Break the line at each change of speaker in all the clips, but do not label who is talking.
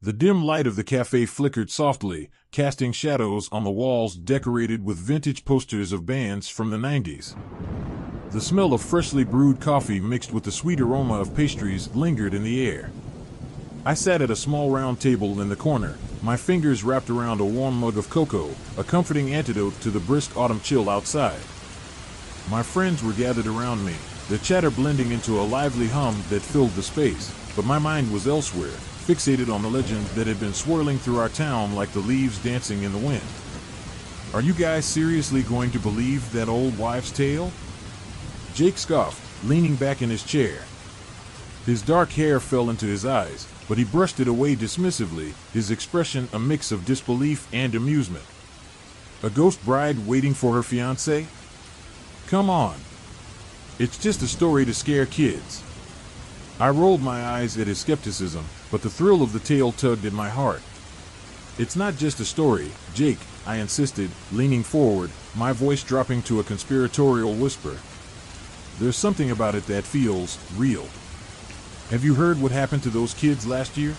The dim light of the cafe flickered softly, casting shadows on the walls decorated with vintage posters of bands from the 90s. The smell of freshly brewed coffee mixed with the sweet aroma of pastries lingered in the air. I sat at a small round table in the corner, my fingers wrapped around a warm mug of cocoa, a comforting antidote to the brisk autumn chill outside. My friends were gathered around me, their chatter blending into a lively hum that filled the space, but my mind was elsewhere, fixated on the legend that had been swirling through our town like the leaves dancing in the wind. "Are you guys seriously going to believe that old wives' tale?" Jake scoffed, leaning back in his chair. His dark hair fell into his eyes, but he brushed it away dismissively, his expression a mix of disbelief and amusement. "A ghost bride waiting for her fiancé? Come on. It's just a story to scare kids." I rolled my eyes at his skepticism, but the thrill of the tale tugged at my heart. "It's not just a story, Jake," I insisted, leaning forward, my voice dropping to a conspiratorial whisper. "There's something about it that feels real. Have you heard what happened to those kids last year?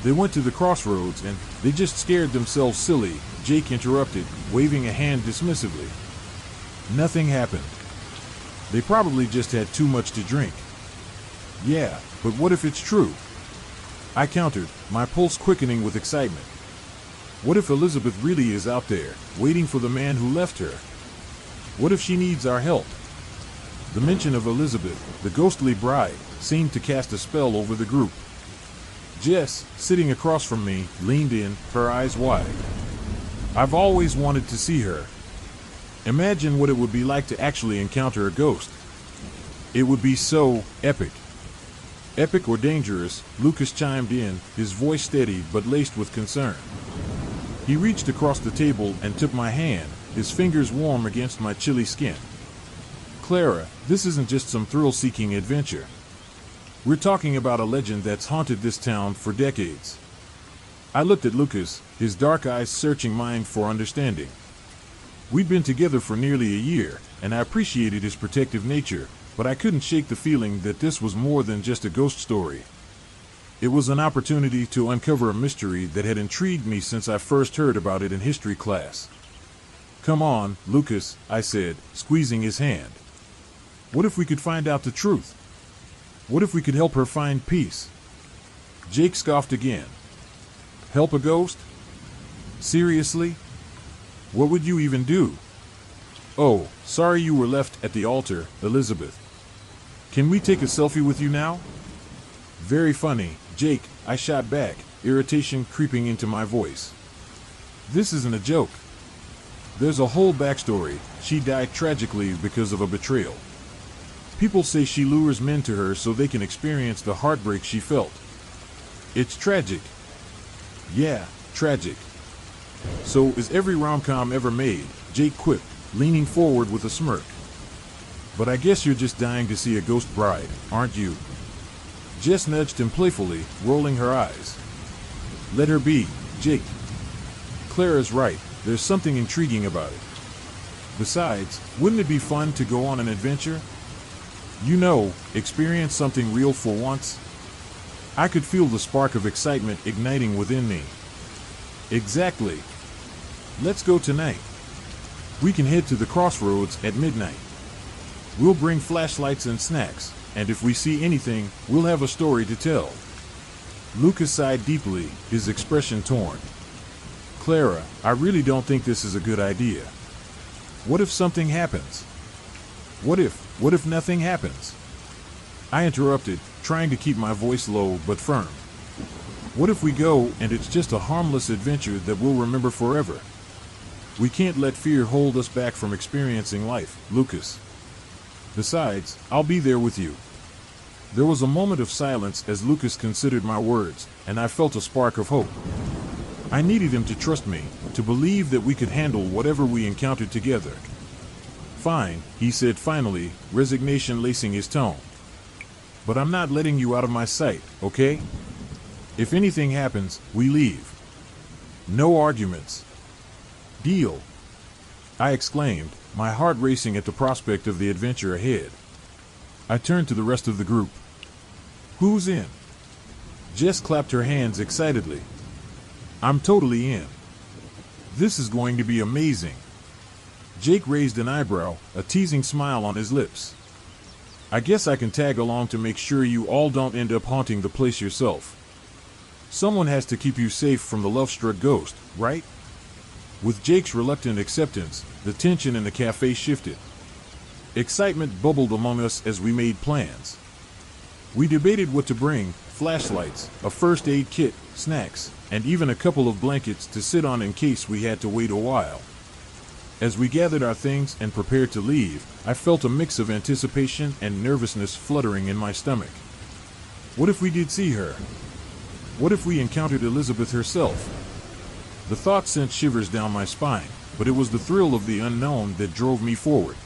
They went to the Crossroads and they just scared themselves silly," Jake interrupted, waving a hand dismissively. "Nothing happened. They probably just had too much to drink." "Yeah, but what if it's true?" I countered, my pulse quickening with excitement. "What if Elizabeth really is out there, waiting for the man who left her? What if she needs our help?" The mention of Elizabeth, the ghostly bride, seemed to cast a spell over the group. Jess, sitting across from me, leaned in, her eyes wide. "I've always wanted to see her. Imagine what it would be like to actually encounter a ghost. It would be so epic." "Epic or dangerous?" Lucas chimed in, his voice steady but laced with concern. He reached across the table and took my hand, his fingers warm against my chilly skin. "Clara, this isn't just some thrill-seeking adventure. We're talking about a legend that's haunted this town for decades." I looked at Lucas, his dark eyes searching mine for understanding. We'd been together for nearly a year, and I appreciated his protective nature, but I couldn't shake the feeling that this was more than just a ghost story. It was an opportunity to uncover a mystery that had intrigued me since I first heard about it in history class. "Come on, Lucas," I said, squeezing his hand. "What if we could find out the truth? What if we could help her find peace?" Jake scoffed again. "Help a ghost? Seriously? What would you even do?" "Oh, sorry you were left at the altar, Elizabeth. Can we take a selfie with you now?" "Very funny, Jake," I shot back, irritation creeping into my voice. "This isn't a joke. There's a whole backstory. She died tragically because of a betrayal. People say she lures men to her so they can experience the heartbreak she felt. It's tragic. Yeah, tragic. So is every rom-com ever made," Jake quipped, leaning forward with a smirk. "But I guess you're just dying to see a ghost bride, aren't you?" Jess nudged him playfully, rolling her eyes. "Let her be, Jake. Clara's right, there's something intriguing about it. Besides, wouldn't it be fun to go on an adventure? You know, experience something real for once?" I could feel the spark of excitement igniting within me. "Exactly. Let's go tonight. We can head to the Crossroads at midnight. We'll bring flashlights and snacks, and if we see anything, we'll have a story to tell." Lucas sighed deeply, his expression torn. "Clara, I really don't think this is a good idea. What if something happens? What if nothing happens?" I interrupted, trying to keep my voice low but firm. "What if we go and it's just a harmless adventure that we'll remember forever? We can't let fear hold us back from experiencing life, Lucas. Besides, I'll be there with you." There was a moment of silence as Lucas considered my words, and I felt a spark of hope. I needed him to trust me, to believe that we could handle whatever we encountered together. "Fine," he said finally, resignation lacing his tone. "But I'm not letting you out of my sight, okay? If anything happens, we leave. No arguments. Deal?" I exclaimed, my heart racing at the prospect of the adventure ahead. I turned to the rest of the group. "Who's in?" Jess clapped her hands excitedly. I'm totally in. This is going to be amazing. Jake raised an eyebrow, a teasing smile on his lips. I guess I can tag along to make sure you all don't end up haunting the place yourself. Someone has to keep you safe from the love-struck ghost, right? With Jake's reluctant acceptance, the tension in the cafe shifted. Excitement bubbled among us as we made plans. We debated what to bring: flashlights, a first aid kit, snacks, and even a couple of blankets to sit on in case we had to wait a while. As we gathered our things and prepared to leave, I felt a mix of anticipation and nervousness fluttering in my stomach. What if we did see her? What if we encountered Elizabeth herself? The thought sent shivers down my spine, but it was the thrill of the unknown that drove me forward.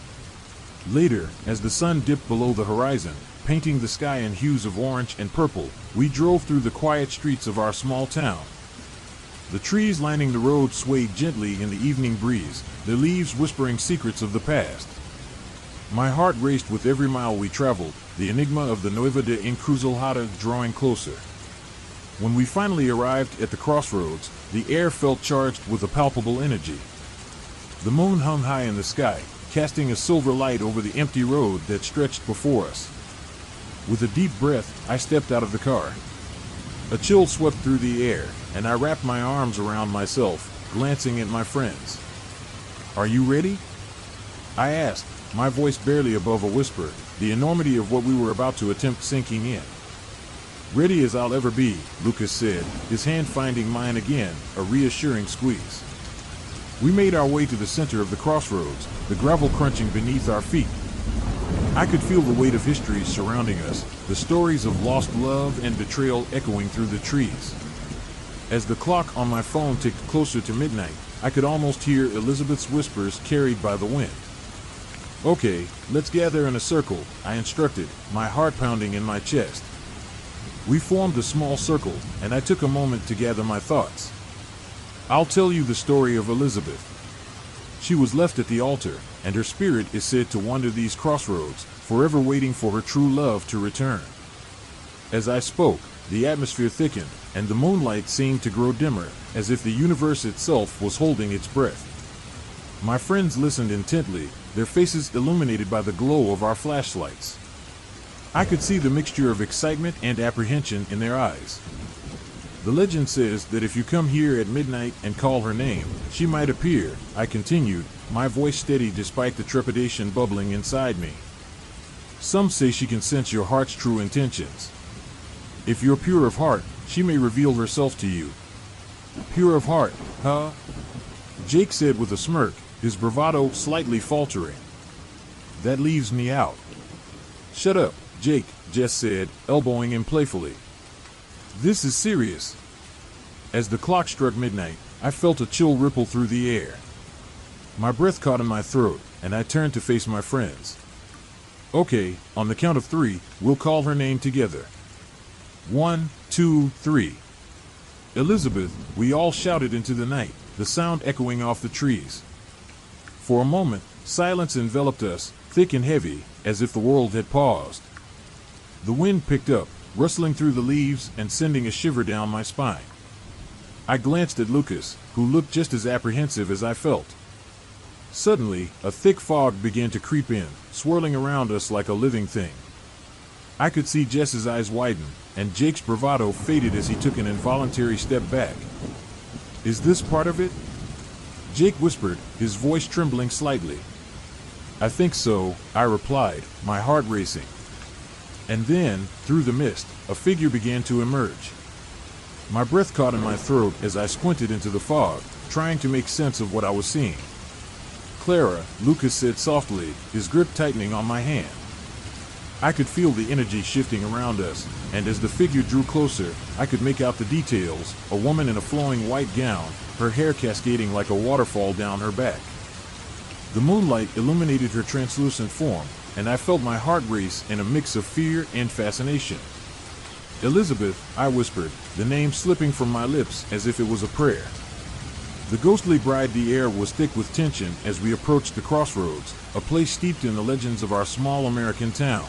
Later, as the sun dipped below the horizon, painting the sky in hues of orange and purple, we drove through the quiet streets of our small town. The trees lining the road swayed gently in the evening breeze, their leaves whispering secrets of the past. My heart raced with every mile we traveled, the enigma of the Nueva de Encruzilhada drawing closer. When we finally arrived at the Crossroads, the air felt charged with a palpable energy. The moon hung high in the sky, casting a silver light over the empty road that stretched before us. With a deep breath, I stepped out of the car. A chill swept through the air, and I wrapped my arms around myself, glancing at my friends. Are you ready? I asked, my voice barely above a whisper, the enormity of what we were about to attempt sinking in. Ready as I'll ever be, Lucas said, his hand finding mine again, a reassuring squeeze. We made our way to the center of the crossroads, the gravel crunching beneath our feet. I could feel the weight of history surrounding us, the stories of lost love and betrayal echoing through the trees. As the clock on my phone ticked closer to midnight, I could almost hear Elizabeth's whispers carried by the wind. Okay, let's gather in a circle, I instructed, my heart pounding in my chest. We formed a small circle, and I took a moment to gather my thoughts. I'll tell you the story of Elizabeth. She was left at the altar, and her spirit is said to wander these crossroads, forever waiting for her true love to return. As I spoke, the atmosphere thickened, and the moonlight seemed to grow dimmer, as if the universe itself was holding its breath. My friends listened intently, their faces illuminated by the glow of our flashlights. I could see the mixture of excitement and apprehension in their eyes. The legend says that if you come here at midnight and call her name, she might appear, I continued, my voice steady despite the trepidation bubbling inside me. Some say she can sense your heart's true intentions. If you're pure of heart, she may reveal herself to you. Pure of heart, huh? Jake said with a smirk, his bravado slightly faltering. That leaves me out. Shut up, Jake, Jess said, elbowing him playfully. This is serious. As the clock struck midnight, I felt a chill ripple through the air. My breath caught in my throat, and I turned to face my friends. Okay, on the count of 3, we'll call her name together. 1, 2, 3. Elizabeth, we all shouted into the night, the sound echoing off the trees. For a moment, silence enveloped us, thick and heavy, as if the world had paused. The wind picked up, rustling through the leaves and sending a shiver down my spine. I glanced at Lucas, who looked just as apprehensive as I felt. Suddenly, a thick fog began to creep in, swirling around us like a living thing. I could see Jess's eyes widen, and Jake's bravado faded as he took an involuntary step back. Is this part of it? Jake whispered, his voice trembling slightly. I think so, I replied, my heart racing. And then, through the mist, a figure began to emerge. My breath caught in my throat as I squinted into the fog, trying to make sense of what I was seeing. Clara, Lucas said softly, his grip tightening on my hand. I could feel the energy shifting around us, and as the figure drew closer, I could make out the details, a woman in a flowing white gown, her hair cascading like a waterfall down her back. The moonlight illuminated her translucent form, and I felt my heart race in a mix of fear and fascination. Elizabeth, I whispered, the name slipping from my lips as if it was a prayer. The ghostly bride, the air was thick with tension as we approached the crossroads, a place steeped in the legends of our small American town.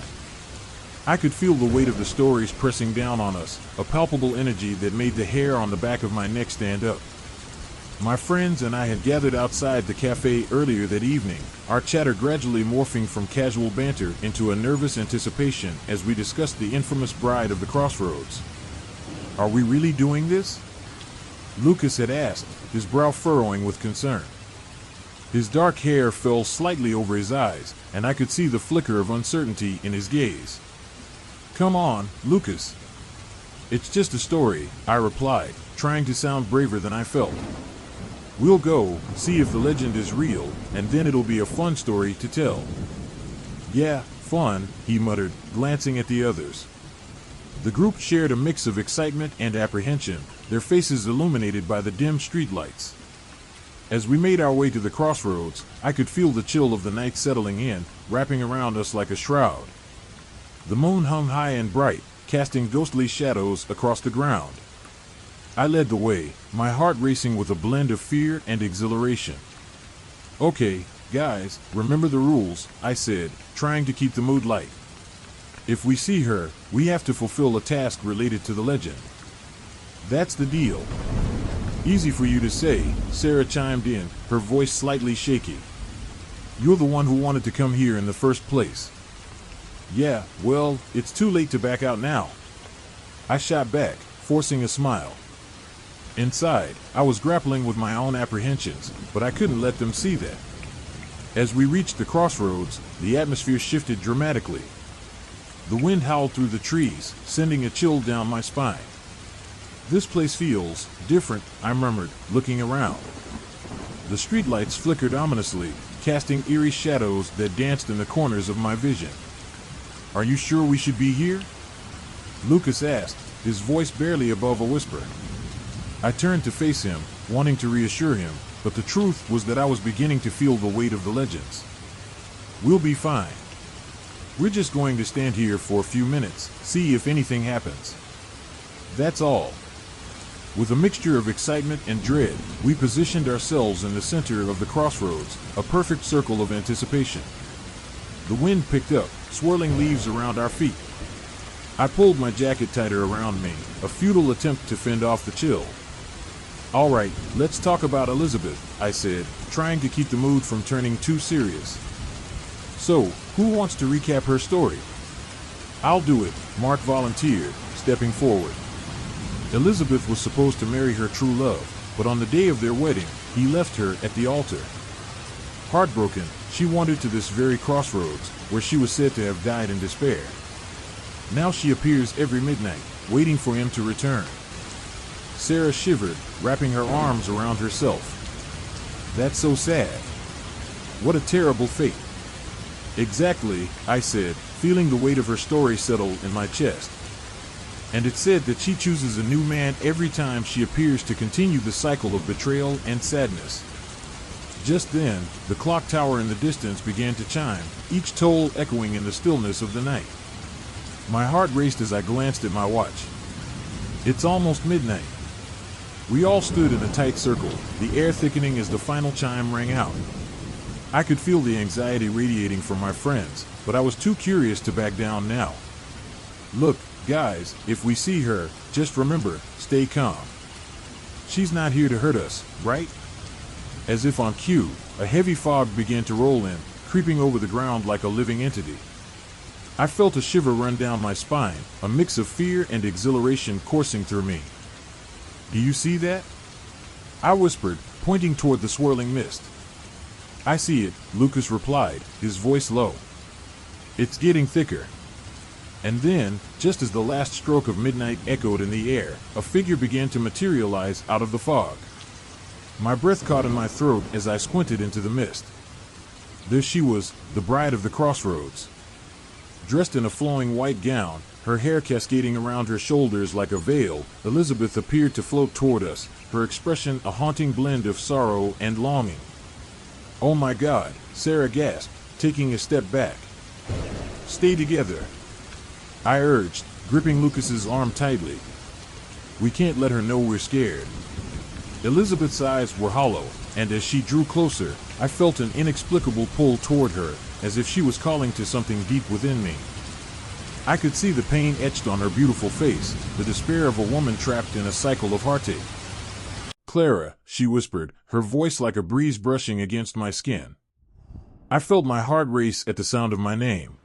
I could feel the weight of the stories pressing down on us, a palpable energy that made the hair on the back of my neck stand up. My friends and I had gathered outside the cafe earlier that evening, our chatter gradually morphing from casual banter into a nervous anticipation as we discussed the infamous Bride of the Crossroads. "Are we really doing this?" Lucas had asked, his brow furrowing with concern. His dark hair fell slightly over his eyes, and I could see the flicker of uncertainty in his gaze. "Come on, Lucas." "It's just a story," I replied, trying to sound braver than I felt. "We'll go, see if the legend is real, and then it'll be a fun story to tell." "Yeah, fun," he muttered, glancing at the others. The group shared a mix of excitement and apprehension, their faces illuminated by the dim streetlights. As we made our way to the crossroads, I could feel the chill of the night settling in, wrapping around us like a shroud. The moon hung high and bright, casting ghostly shadows across the ground. I led the way, my heart racing with a blend of fear and exhilaration. "Okay, guys, remember the rules," I said, trying to keep the mood light. "If we see her, we have to fulfill a task related to the legend." "That's the deal." "Easy for you to say," Sarah chimed in, her voice slightly shaky. "You're the one who wanted to come here in the first place." "Yeah, well, it's too late to back out now," I shot back, forcing a smile. Inside, I was grappling with my own apprehensions, but I couldn't let them see that. As we reached the crossroads, the atmosphere shifted dramatically. The wind howled through the trees, sending a chill down my spine. "This place feels different," I murmured, looking around. The streetlights flickered ominously, casting eerie shadows that danced in the corners of my vision. "Are you sure we should be here?" Lucas asked, his voice barely above a whisper. I turned to face him, wanting to reassure him, but the truth was that I was beginning to feel the weight of the legends. "We'll be fine. We're just going to stand here for a few minutes, see if anything happens. That's all." With a mixture of excitement and dread, we positioned ourselves in the center of the crossroads, a perfect circle of anticipation. The wind picked up, swirling leaves around our feet. I pulled my jacket tighter around me, a futile attempt to fend off the chill. "All right, let's talk about Elizabeth," I said, trying to keep the mood from turning too serious. "So, who wants to recap her story?" "I'll do it," Mark volunteered, stepping forward. Elizabeth was supposed to marry her true love, but on the day of their wedding, he left her at the altar. Heartbroken, she wandered to this very crossroads, where she was said to have died in despair. Now she appears every midnight, waiting for him to return. Sarah shivered, wrapping her arms around herself. "That's so sad. What a terrible fate." "Exactly," I said, feeling the weight of her story settle in my chest. "And it's said that she chooses a new man every time she appears to continue the cycle of betrayal and sadness." Just then, the clock tower in the distance began to chime, each toll echoing in the stillness of the night. My heart raced as I glanced at my watch. It's almost midnight. We all stood in a tight circle, the air thickening as the final chime rang out. I could feel the anxiety radiating from my friends, but I was too curious to back down now. "Look, guys, if we see her, just remember, stay calm. She's not here to hurt us, right?" As if on cue, a heavy fog began to roll in, creeping over the ground like a living entity. I felt a shiver run down my spine, a mix of fear and exhilaration coursing through me. "Do you see that?" I whispered, pointing toward the swirling mist. "I see it," Lucas replied, his voice low. "It's getting thicker." And then, just as the last stroke of midnight echoed in the air, a figure began to materialize out of the fog. My breath caught in my throat as I squinted into the mist. There she was, the Bride of the Crossroads. Dressed in a flowing white gown, her hair cascading around her shoulders like a veil, Elizabeth appeared to float toward us, her expression a haunting blend of sorrow and longing. "Oh my God," Sarah gasped, taking a step back. "Stay together," I urged, gripping Lucas's arm tightly. "We can't let her know we're scared." Elizabeth's eyes were hollow, and as she drew closer, I felt an inexplicable pull toward her, as if she was calling to something deep within me. I could see the pain etched on her beautiful face, the despair of a woman trapped in a cycle of heartache. "Clara," she whispered, her voice like a breeze brushing against my skin. I felt my heart race at the sound of my name.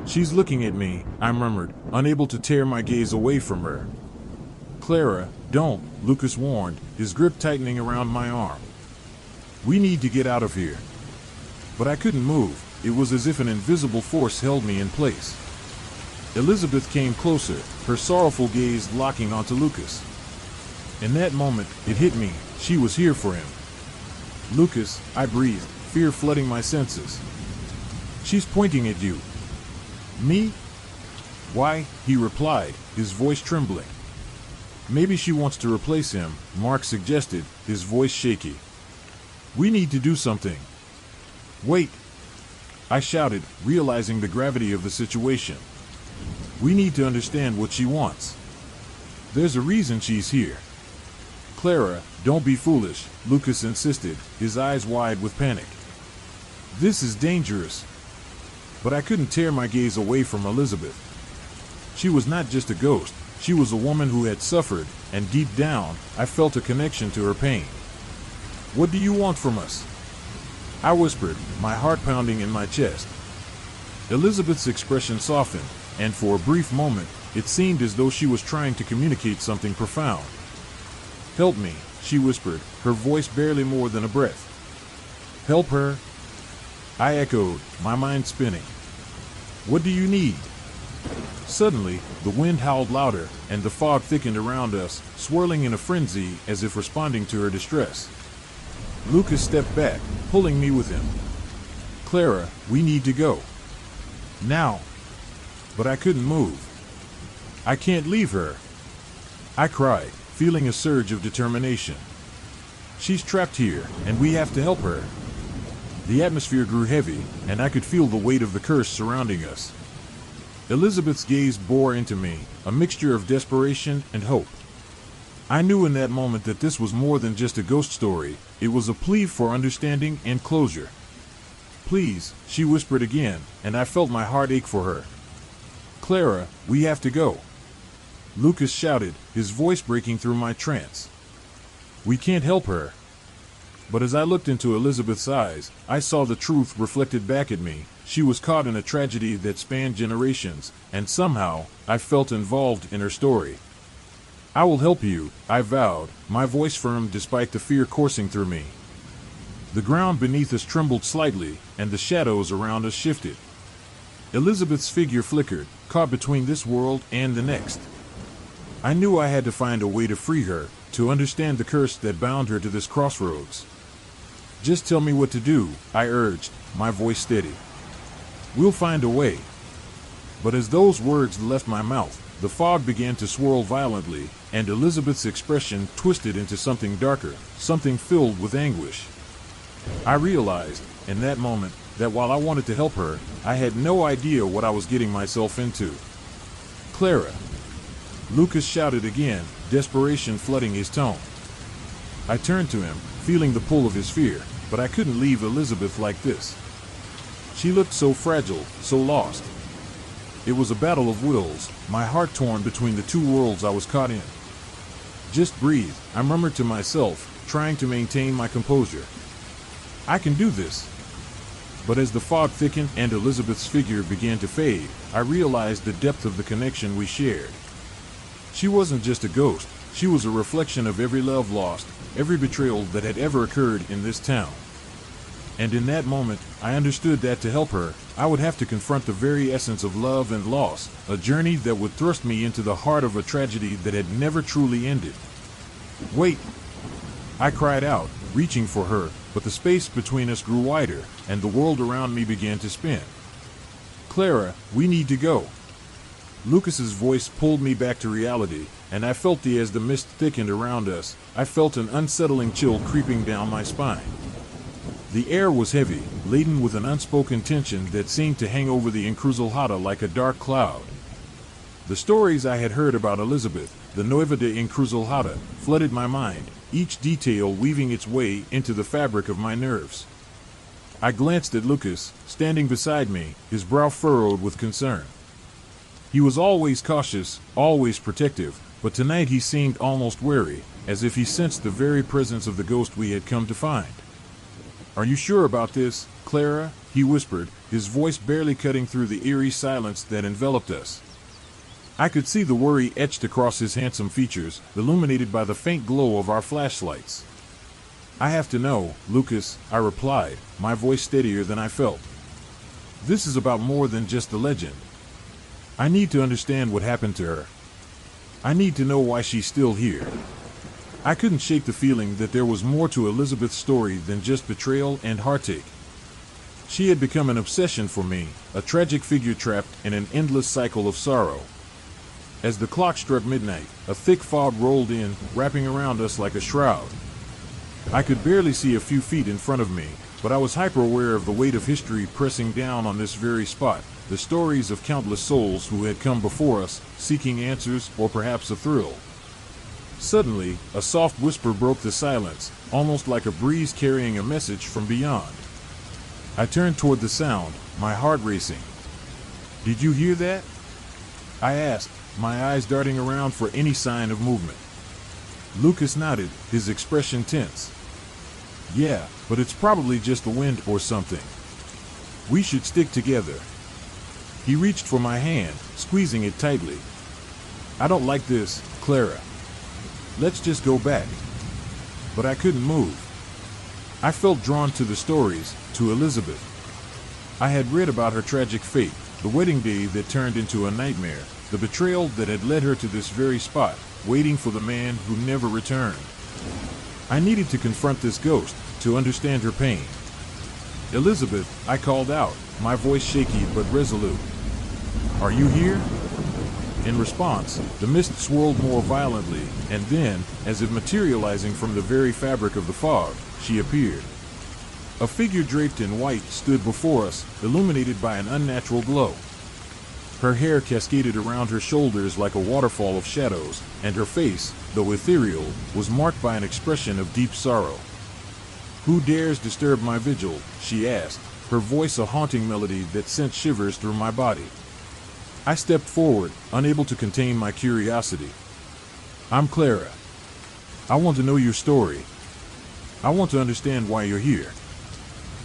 "She's looking at me," I murmured, unable to tear my gaze away from her. "Clara, don't," Lucas warned, his grip tightening around my arm. "We need to get out of here." But I couldn't move. It was as if an invisible force held me in place. Elizabeth came closer, her sorrowful gaze locking onto Lucas. In that moment, it hit me. She was here for him. "Lucas," I breathed, fear flooding my senses. "She's pointing at you." "Me?" "Why?" he replied, his voice trembling. "Maybe she wants to replace him," Mark suggested, his voice shaky. "We need to do something." "Wait!" I shouted, realizing the gravity of the situation. "We need to understand what she wants. There's a reason she's here." "Clara, don't be foolish," Lucas insisted, his eyes wide with panic. "This is dangerous." But I couldn't tear my gaze away from Elizabeth. She was not just a ghost, she was a woman who had suffered, and deep down, I felt a connection to her pain. "What do you want from us?" I whispered, my heart pounding in my chest. Elizabeth's expression softened, and for a brief moment, it seemed as though she was trying to communicate something profound. "Help me," she whispered, her voice barely more than a breath. "Help her?" I echoed, my mind spinning. "What do you need?" Suddenly, the wind howled louder, and the fog thickened around us, swirling in a frenzy as if responding to her distress. Lucas stepped back, pulling me with him. "Clara, we need to go. Now." But I couldn't move. "I can't leave her," I cried, feeling a surge of determination. "She's trapped here, and we have to help her." The atmosphere grew heavy, and I could feel the weight of the curse surrounding us. Elizabeth's gaze bore into me, a mixture of desperation and hope. I knew in that moment that this was more than just a ghost story, it was a plea for understanding and closure. "Please," she whispered again, and I felt my heart ache for her. "Clara, we have to go," Lucas shouted, his voice breaking through my trance. "We can't help her." But as I looked into Elizabeth's eyes, I saw the truth reflected back at me. She was caught in a tragedy that spanned generations, and somehow, I felt involved in her story. "I will help you," I vowed, my voice firm despite the fear coursing through me. The ground beneath us trembled slightly, and the shadows around us shifted. Elizabeth's figure flickered, caught between this world and the next. I knew I had to find a way to free her, to understand the curse that bound her to this crossroads. "Just tell me what to do," I urged, my voice steady. "We'll find a way." But as those words left my mouth, the fog began to swirl violently, and Elizabeth's expression twisted into something darker, something filled with anguish. I realized, in that moment, that while I wanted to help her, I had no idea what I was getting myself into. "Clara!" Lucas shouted again, desperation flooding his tone. I turned to him, feeling the pull of his fear, but I couldn't leave Elizabeth like this. She looked so fragile, so lost. It was a battle of wills, my heart torn between the two worlds I was caught in. "Just breathe," I murmured to myself, trying to maintain my composure. "I can do this." But as the fog thickened and Elizabeth's figure began to fade, I realized the depth of the connection we shared. She wasn't just a ghost, she was a reflection of every love lost, every betrayal that had ever occurred in this town. And in that moment, I understood that to help her, I would have to confront the very essence of love and loss, a journey that would thrust me into the heart of a tragedy that had never truly ended. "Wait!" I cried out, reaching for her, but the space between us grew wider, and the world around me began to spin. "Clara, we need to go." Lucas's voice pulled me back to reality, and I felt as the mist thickened around us, I felt an unsettling chill creeping down my spine. The air was heavy, laden with an unspoken tension that seemed to hang over the Encruzilhada like a dark cloud. The stories I had heard about Elizabeth, the Nueva de Encruzilhada, flooded my mind, each detail weaving its way into the fabric of my nerves. I glanced at Lucas, standing beside me, his brow furrowed with concern. He was always cautious, always protective, but tonight he seemed almost wary, as if he sensed the very presence of the ghost we had come to find. "Are you sure about this, Clara?" he whispered, his voice barely cutting through the eerie silence that enveloped us. I could see the worry etched across his handsome features, illuminated by the faint glow of our flashlights. "I have to know, Lucas," I replied, my voice steadier than I felt. "This is about more than just a legend. I need to understand what happened to her. I need to know why she's still here." I couldn't shake the feeling that there was more to Elizabeth's story than just betrayal and heartache. She had become an obsession for me, a tragic figure trapped in an endless cycle of sorrow. As the clock struck midnight, a thick fog rolled in, wrapping around us like a shroud. I could barely see a few feet in front of me, but I was hyper-aware of the weight of history pressing down on this very spot, the stories of countless souls who had come before us, seeking answers or perhaps a thrill. Suddenly, a soft whisper broke the silence, almost like a breeze carrying a message from beyond. I turned toward the sound, my heart racing. "Did you hear that?" I asked, my eyes darting around for any sign of movement. Lucas nodded, his expression tense. "Yeah, but it's probably just the wind or something. We should stick together." He reached for my hand, squeezing it tightly. "I don't like this, Clara. Let's just go back." But I couldn't move. I felt drawn to the stories, to Elizabeth. I had read about her tragic fate, the wedding day that turned into a nightmare, the betrayal that had led her to this very spot, waiting for the man who never returned. I needed to confront this ghost, to understand her pain. "Elizabeth," I called out, my voice shaky but resolute. "Are you here?" In response, the mist swirled more violently, and then, as if materializing from the very fabric of the fog, she appeared. A figure draped in white stood before us, illuminated by an unnatural glow. Her hair cascaded around her shoulders like a waterfall of shadows, and her face, though ethereal, was marked by an expression of deep sorrow. "Who dares disturb my vigil?" she asked, her voice a haunting melody that sent shivers through my body. I stepped forward, unable to contain my curiosity. "I'm Clara. I want to know your story. I want to understand why you're here."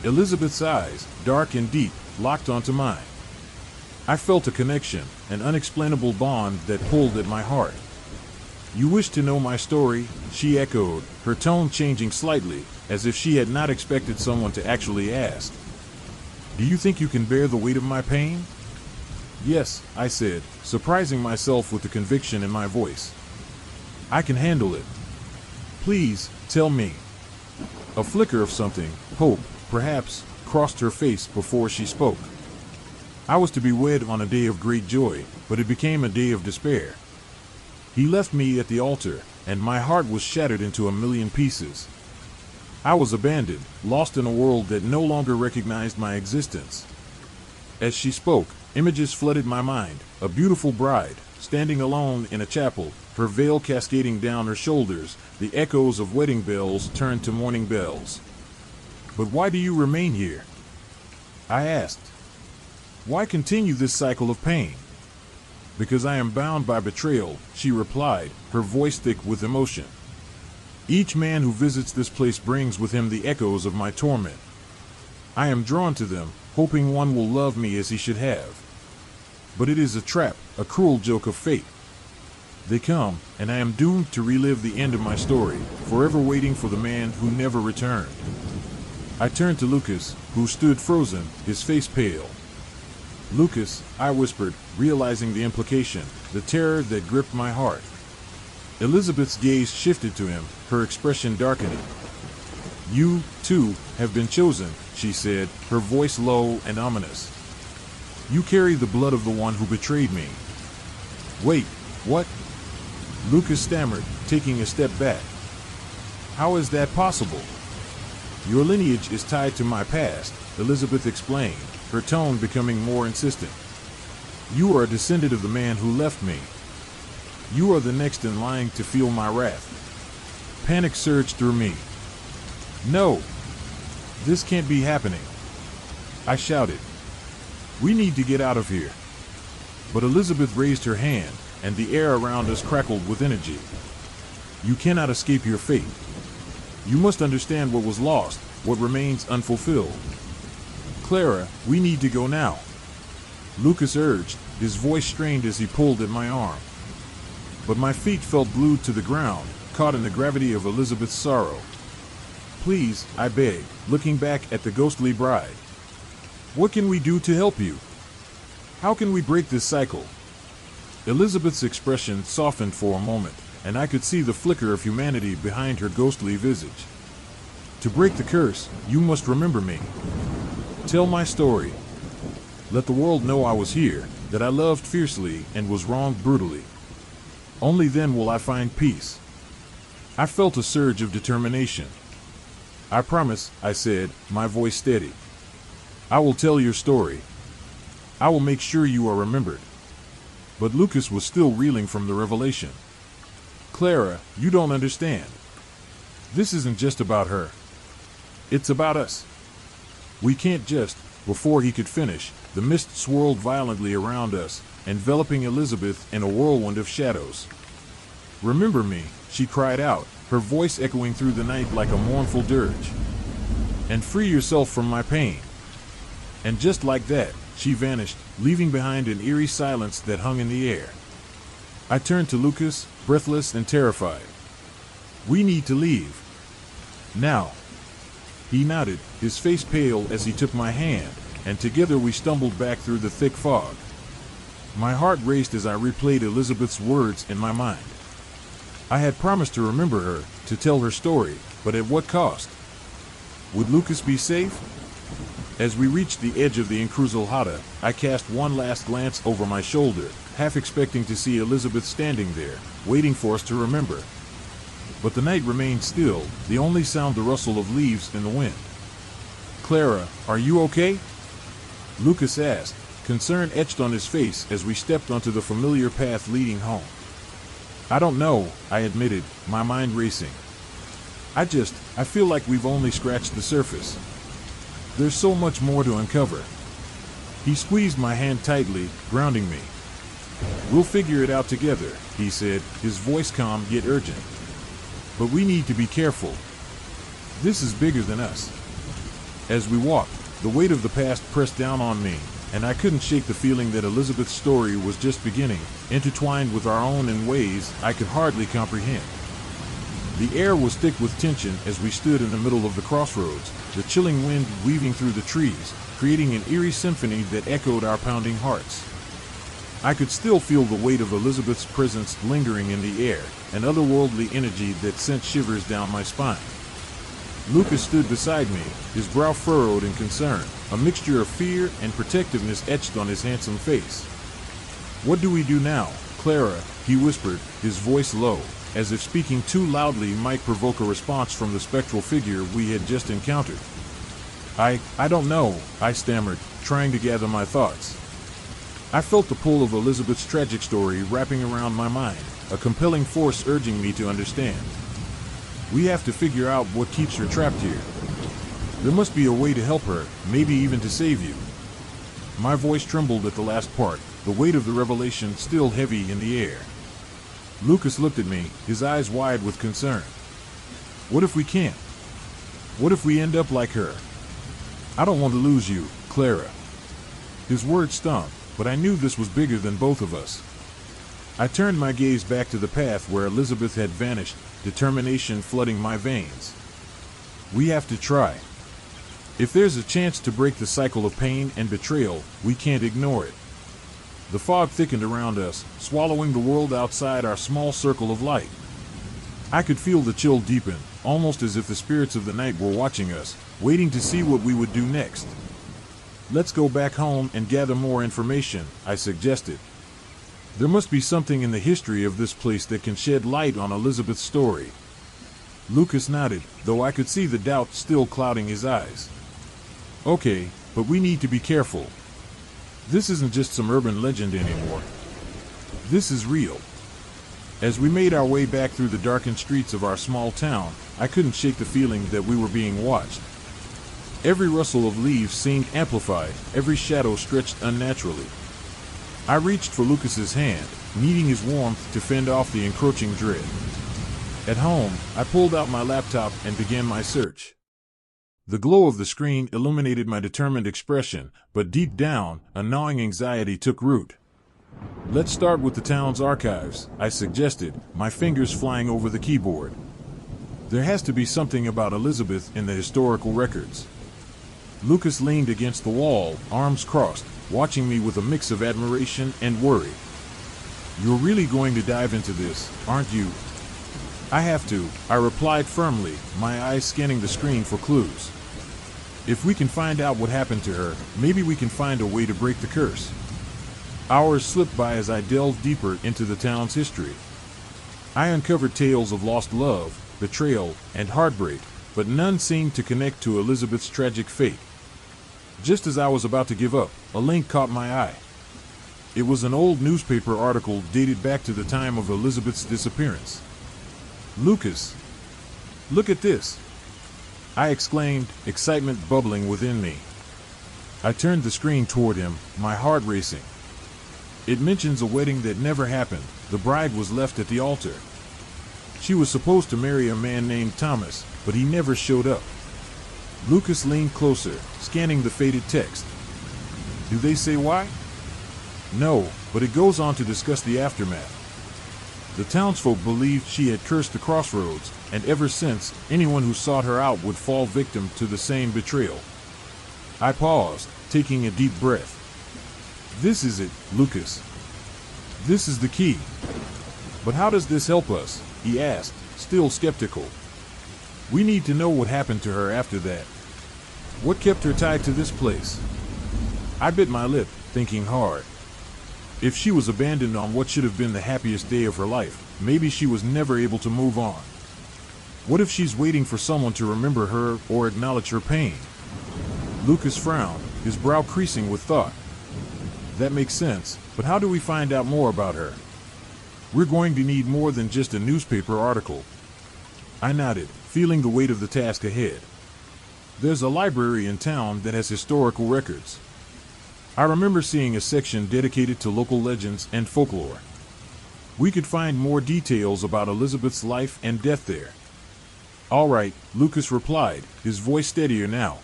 Elizabeth's eyes, dark and deep, locked onto mine. I felt a connection, an unexplainable bond that pulled at my heart. "You wish to know my story?" she echoed, her tone changing slightly, as if she had not expected someone to actually ask. "Do you think you can bear the weight of my pain?" "Yes," I said, surprising myself with the conviction in my voice. "I can handle it. Please, tell me." A flicker of something, hope, perhaps, crossed her face before she spoke. I was to be wed on a day of great joy, but it became a day of despair. He left me at the altar, and my heart was shattered into a million pieces. I was abandoned, lost in a world that no longer recognized my existence. As she spoke, images flooded my mind, a beautiful bride, standing alone in a chapel, her veil cascading down her shoulders, the echoes of wedding bells turned to mourning bells. "But why do you remain here?" I asked. "Why continue this cycle of pain?" "Because I am bound by betrayal," she replied, her voice thick with emotion. "Each man who visits this place brings with him the echoes of my torment. I am drawn to them, hoping one will love me as he should have. But it is a trap, a cruel joke of fate. They come, and I am doomed to relive the end of my story, forever waiting for the man who never returned." I turned to Lucas, who stood frozen, his face pale. "Lucas," I whispered, realizing the implication, the terror that gripped my heart. Elizabeth's gaze shifted to him, her expression darkening. "You, too, have been chosen," she said, her voice low and ominous. "You carry the blood of the one who betrayed me." "Wait, what?" Lucas stammered, taking a step back. "How is that possible?" "Your lineage is tied to my past," Elizabeth explained, her tone becoming more insistent. "You are a descendant of the man who left me. You are the next in line to feel my wrath." Panic surged through me. "No! This can't be happening!" I shouted. "We need to get out of here." But Elizabeth raised her hand, and the air around us crackled with energy. You cannot escape your fate. You must understand what was lost, what remains unfulfilled. Clara, we need to go now, Lucas urged, his voice strained as he pulled at my arm. But my feet felt glued to the ground, caught in the gravity of Elizabeth's sorrow. Please, I begged, looking back at the ghostly bride. What can we do to help you? How can we break this cycle? Elizabeth's expression softened for a moment, and I could see the flicker of humanity behind her ghostly visage. To break the curse, you must remember me. Tell my story. Let the world know I was here, that I loved fiercely and was wronged brutally. Only then will I find peace. I felt a surge of determination. I promise, I said, my voice steady. I will tell your story. I will make sure you are remembered. But Lucas was still reeling from the revelation. Clara, you don't understand. This isn't just about her. It's about us. We can't just. Before he could finish, the mist swirled violently around us, enveloping Elizabeth in a whirlwind of shadows. Remember me, she cried out, her voice echoing through the night like a mournful dirge. And free yourself from my pain. And just like that, she vanished, leaving behind an eerie silence that hung in the air. I turned to Lucas, breathless and terrified. We need to leave. Now. He nodded, his face pale as he took my hand, and together we stumbled back through the thick fog. My heart raced as I replayed Elizabeth's words in my mind. I had promised to remember her, to tell her story, but at what cost? Would Lucas be safe? As we reached the edge of the encrucijada, I cast one last glance over my shoulder, half expecting to see Elizabeth standing there, waiting for us to remember. But the night remained still, the only sound the rustle of leaves in the wind. Clara, are you okay? Lucas asked, concern etched on his face as we stepped onto the familiar path leading home. I don't know, I admitted, my mind racing. I feel like we've only scratched the surface. There's so much more to uncover. He squeezed my hand tightly, grounding me. We'll figure it out together, he said, his voice calm yet urgent. But we need to be careful. This is bigger than us. As we walked, the weight of the past pressed down on me, and I couldn't shake the feeling that Elizabeth's story was just beginning, intertwined with our own in ways I could hardly comprehend. The air was thick with tension as we stood in the middle of the crossroads, the chilling wind weaving through the trees, creating an eerie symphony that echoed our pounding hearts. I could still feel the weight of Elizabeth's presence lingering in the air, an otherworldly energy that sent shivers down my spine. Lucas stood beside me, his brow furrowed in concern, a mixture of fear and protectiveness etched on his handsome face. What do we do now, Clara? He whispered, his voice low, as if speaking too loudly might provoke a response from the spectral figure we had just encountered. I don't know, I stammered, trying to gather my thoughts. I felt the pull of Elizabeth's tragic story wrapping around my mind, a compelling force urging me to understand. We have to figure out what keeps her trapped here. There must be a way to help her, maybe even to save you. My voice trembled at the last part, the weight of the revelation still heavy in the air. Lucas looked at me, his eyes wide with concern. What if we can't? What if we end up like her? I don't want to lose you, Clara. His words stung, but I knew this was bigger than both of us. I turned my gaze back to the path where Elizabeth had vanished, determination flooding my veins. We have to try. If there's a chance to break the cycle of pain and betrayal, we can't ignore it. The fog thickened around us, swallowing the world outside our small circle of light. I could feel the chill deepen, almost as if the spirits of the night were watching us, waiting to see what we would do next. Let's go back home and gather more information, I suggested. There must be something in the history of this place that can shed light on Elizabeth's story. Lucas nodded, though I could see the doubt still clouding his eyes. Okay, but we need to be careful. This isn't just some urban legend anymore. This is real. As we made our way back through the darkened streets of our small town, I couldn't shake the feeling that we were being watched. Every rustle of leaves seemed amplified, every shadow stretched unnaturally. I reached for Lucas's hand, needing his warmth to fend off the encroaching dread. At home, I pulled out my laptop and began my search. The glow of the screen illuminated my determined expression, but deep down, a gnawing anxiety took root. Let's start with the town's archives, I suggested, my fingers flying over the keyboard. There has to be something about Elizabeth in the historical records. Lucas leaned against the wall, arms crossed, watching me with a mix of admiration and worry. You're really going to dive into this, aren't you? I have to, I replied firmly, my eyes scanning the screen for clues. If we can find out what happened to her, maybe we can find a way to break the curse. Hours slipped by as I delved deeper into the town's history. I uncovered tales of lost love, betrayal, and heartbreak, but none seemed to connect to Elizabeth's tragic fate. Just as I was about to give up, a link caught my eye. It was an old newspaper article dated back to the time of Elizabeth's disappearance. Lucas, look at this! I exclaimed, excitement bubbling within me. I turned the screen toward him, my heart racing. It mentions a wedding that never happened. The bride was left at the altar. She was supposed to marry a man named Thomas, but he never showed up. Lucas leaned closer, scanning the faded text. Do they say why? No, but it goes on to discuss the aftermath. The townsfolk believed she had cursed the Crossroads, and ever since, anyone who sought her out would fall victim to the same betrayal. I paused, taking a deep breath. This is it, Lucas. This is the key. But how does this help us? He asked, still skeptical. We need to know what happened to her after that. What kept her tied to this place? I bit my lip, thinking hard. If she was abandoned on what should have been the happiest day of her life, maybe she was never able to move on. What if she's waiting for someone to remember her or acknowledge her pain? Lucas frowned, his brow creasing with thought. That makes sense, but how do we find out more about her? We're going to need more than just a newspaper article. I nodded, feeling the weight of the task ahead. There's a library in town that has historical records. I remember seeing a section dedicated to local legends and folklore. We could find more details about Elizabeth's life and death there. All right, Lucas replied, his voice steadier now.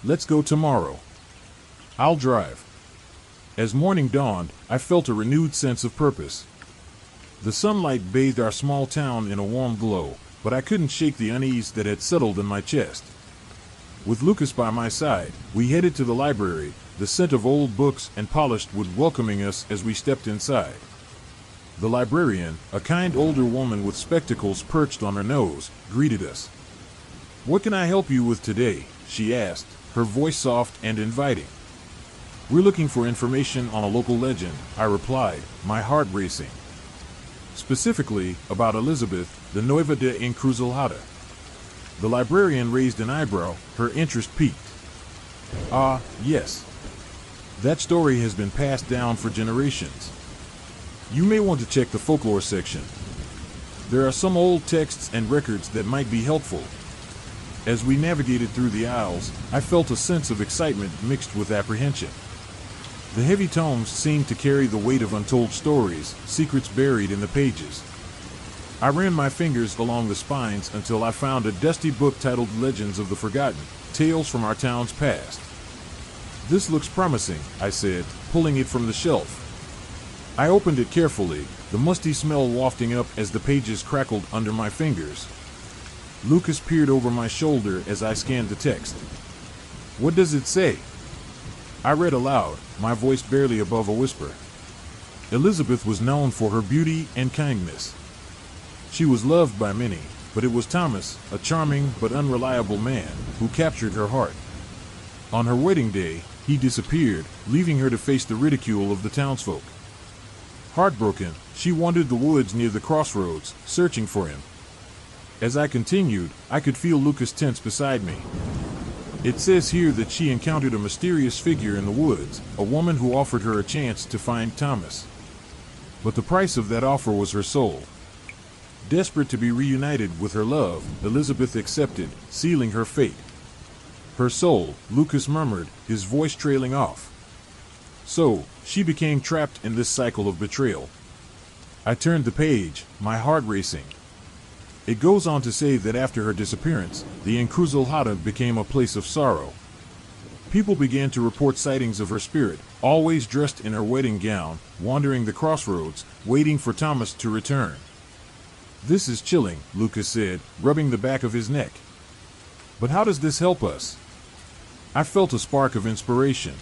Let's go tomorrow. I'll drive. As morning dawned, I felt a renewed sense of purpose. The sunlight bathed our small town in a warm glow, but I couldn't shake the unease that had settled in my chest. With Lucas by my side, we headed to the library, the scent of old books and polished wood welcoming us as we stepped inside. The librarian, a kind older woman with spectacles perched on her nose, greeted us. "What can I help you with today?" she asked, her voice soft and inviting. "We're looking for information on a local legend," I replied, my heart racing. Specifically, about Elizabeth, the Nueva de Encruzilhada. The librarian raised an eyebrow, her interest piqued. "Ah, yes. That story has been passed down for generations. You may want to check the folklore section. There are some old texts and records that might be helpful." As we navigated through the aisles, I felt a sense of excitement mixed with apprehension. The heavy tomes seemed to carry the weight of untold stories, secrets buried in the pages. I ran my fingers along the spines until I found a dusty book titled Legends of the Forgotten, Tales from Our Town's Past. "This looks promising," I said, pulling it from the shelf. I opened it carefully, the musty smell wafting up as the pages crackled under my fingers. Lucas peered over my shoulder as I scanned the text. "What does it say?" I read aloud, my voice barely above a whisper. Elizabeth was known for her beauty and kindness. She was loved by many, but it was Thomas, a charming but unreliable man, who captured her heart. On her wedding day, he disappeared, leaving her to face the ridicule of the townsfolk. Heartbroken, she wandered the woods near the Crossroads, searching for him. As I continued, I could feel Lucas tense beside me. It says here that she encountered a mysterious figure in the woods, a woman who offered her a chance to find Thomas. But the price of that offer was her soul. Desperate to be reunited with her love, Elizabeth accepted, sealing her fate. "Her soul," Lucas murmured, his voice trailing off. So, she became trapped in this cycle of betrayal. I turned the page, my heart racing. It goes on to say that after her disappearance, the Encruzilhada became a place of sorrow. People began to report sightings of her spirit, always dressed in her wedding gown, wandering the crossroads, waiting for Thomas to return. This is chilling, Lucas said, rubbing the back of his neck. But how does this help us? I felt a spark of inspiration.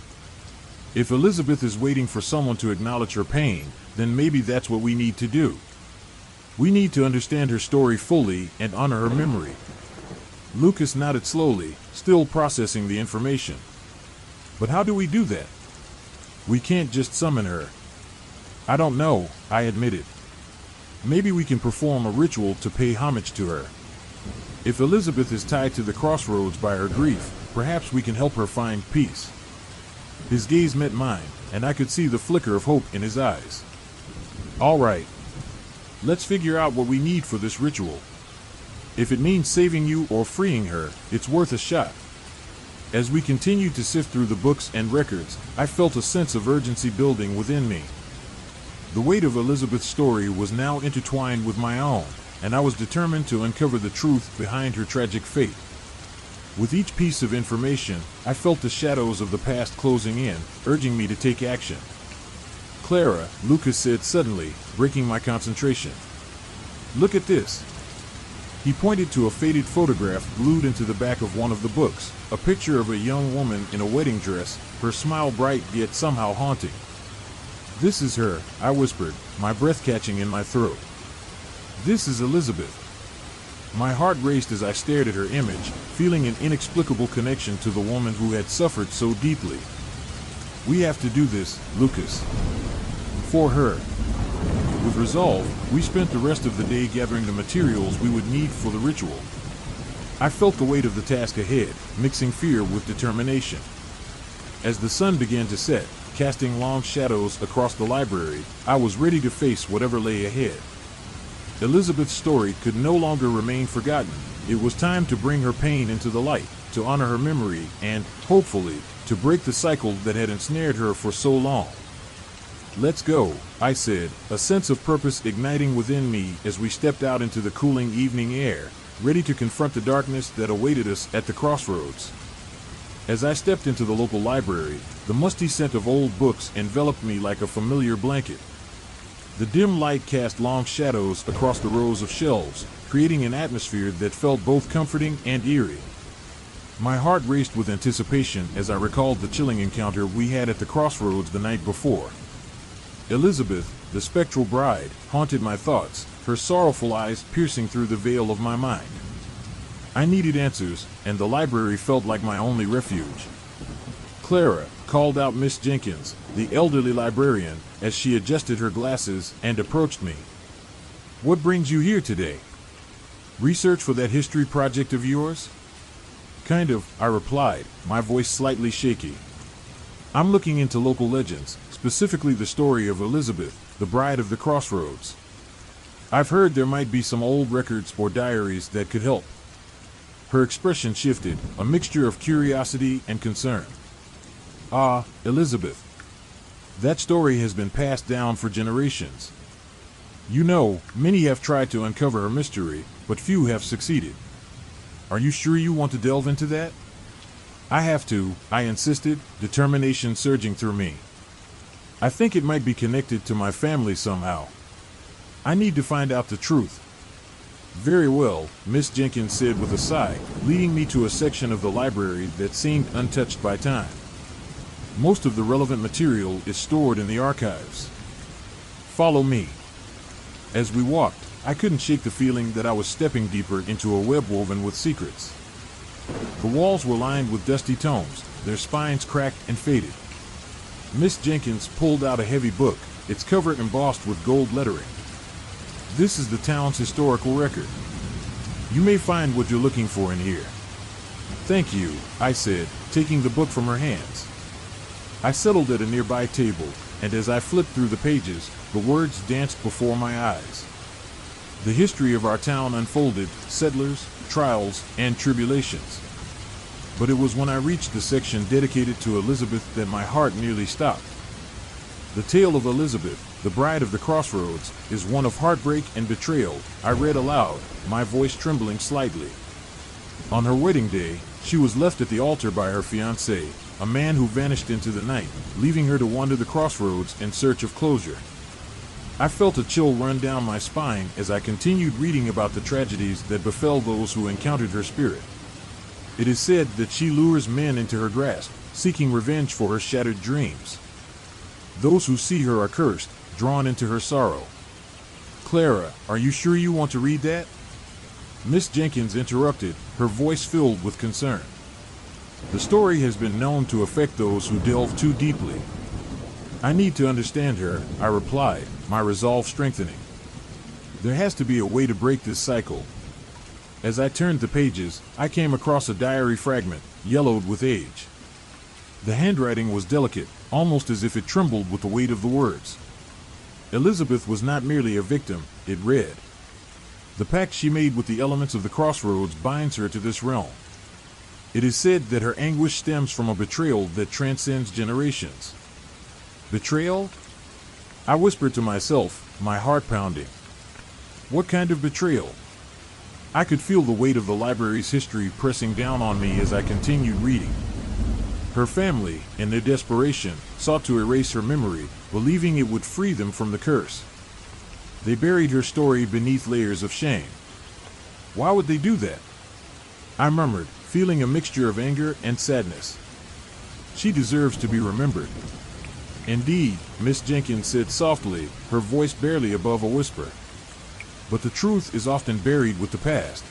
If Elizabeth is waiting for someone to acknowledge her pain, then maybe that's what we need to do. We need to understand her story fully and honor her memory. Lucas nodded slowly, still processing the information. But how do we do that? We can't just summon her. I don't know, I admitted. Maybe we can perform a ritual to pay homage to her. If Elizabeth is tied to the crossroads by her grief, perhaps we can help her find peace. His gaze met mine, and I could see the flicker of hope in his eyes. All right. Let's figure out what we need for this ritual. If it means saving you or freeing her, it's worth a shot. As we continued to sift through the books and records, I felt a sense of urgency building within me. The weight of Elizabeth's story was now intertwined with my own, and I was determined to uncover the truth behind her tragic fate. With each piece of information, I felt the shadows of the past closing in, urging me to take action. Clara, Lucas said suddenly, breaking my concentration. Look at this. He pointed to a faded photograph glued into the back of one of the books, a picture of a young woman in a wedding dress, her smile bright yet somehow haunting. This is her, I whispered, my breath catching in my throat. This is Elizabeth. My heart raced as I stared at her image, feeling an inexplicable connection to the woman who had suffered so deeply. We have to do this, Lucas. For her. With resolve, we spent the rest of the day gathering the materials we would need for the ritual. I felt the weight of the task ahead, mixing fear with determination. As the sun began to set, casting long shadows across the library, I was ready to face whatever lay ahead. Elizabeth's story could no longer remain forgotten. It was time to bring her pain into the light, to honor her memory, and, hopefully, to break the cycle that had ensnared her for so long. Let's go, I said, a sense of purpose igniting within me as we stepped out into the cooling evening air, ready to confront the darkness that awaited us at the crossroads. As I stepped into the local library, the musty scent of old books enveloped me like a familiar blanket. The dim light cast long shadows across the rows of shelves, creating an atmosphere that felt both comforting and eerie. My heart raced with anticipation as I recalled the chilling encounter we had at the crossroads the night before. Elizabeth, the spectral bride, haunted my thoughts, her sorrowful eyes piercing through the veil of my mind. I needed answers, and the library felt like my only refuge. Clara, called out Miss Jenkins, the elderly librarian, as she adjusted her glasses and approached me. What brings you here today? Research for that history project of yours? Kind of, I replied, my voice slightly shaky. I'm looking into local legends, specifically the story of Elizabeth, the bride of the crossroads. I've heard there might be some old records or diaries that could help. Her expression shifted, a mixture of curiosity and concern. Ah, Elizabeth. That story has been passed down for generations. You know, many have tried to uncover her mystery, but few have succeeded. Are you sure you want to delve into that? I have to, I insisted, determination surging through me. I think it might be connected to my family somehow. I need to find out the truth. Very well, Miss Jenkins said with a sigh, leading me to a section of the library that seemed untouched by time. Most of the relevant material is stored in the archives. Follow me. As we walked, I couldn't shake the feeling that I was stepping deeper into a web woven with secrets. The walls were lined with dusty tomes, their spines cracked and faded. Miss Jenkins pulled out a heavy book, its cover embossed with gold lettering. This is the town's historical record. You may find what you're looking for in here. Thank you, I said, taking the book from her hands. I settled at a nearby table, and as I flipped through the pages, the words danced before my eyes. The history of our town unfolded, settlers, trials, and tribulations. But it was when I reached the section dedicated to Elizabeth that my heart nearly stopped. The tale of Elizabeth, the bride of the Crossroads, is one of heartbreak and betrayal, I read aloud, my voice trembling slightly. On her wedding day, she was left at the altar by her fiancé, a man who vanished into the night, leaving her to wander the crossroads in search of closure. I felt a chill run down my spine as I continued reading about the tragedies that befell those who encountered her spirit. It is said that she lures men into her grasp, seeking revenge for her shattered dreams. Those who see her are cursed, drawn into her sorrow. Clara, are you sure you want to read that? Miss Jenkins interrupted, her voice filled with concern. The story has been known to affect those who delve too deeply. I need to understand her, I replied, my resolve strengthening. There has to be a way to break this cycle. As I turned the pages, I came across a diary fragment, yellowed with age. The handwriting was delicate, almost as if it trembled with the weight of the words. Elizabeth was not merely a victim, it read. The pact she made with the elements of the Crossroads binds her to this realm. It is said that her anguish stems from a betrayal that transcends generations. Betrayal? I whispered to myself, my heart pounding. What kind of betrayal? I could feel the weight of the library's history pressing down on me as I continued reading. Her family, in their desperation, sought to erase her memory, believing it would free them from the curse. They buried her story beneath layers of shame. Why would they do that? I murmured, feeling a mixture of anger and sadness. She deserves to be remembered. Indeed, Miss Jenkins said softly, her voice barely above a whisper. But the truth is often buried with the past.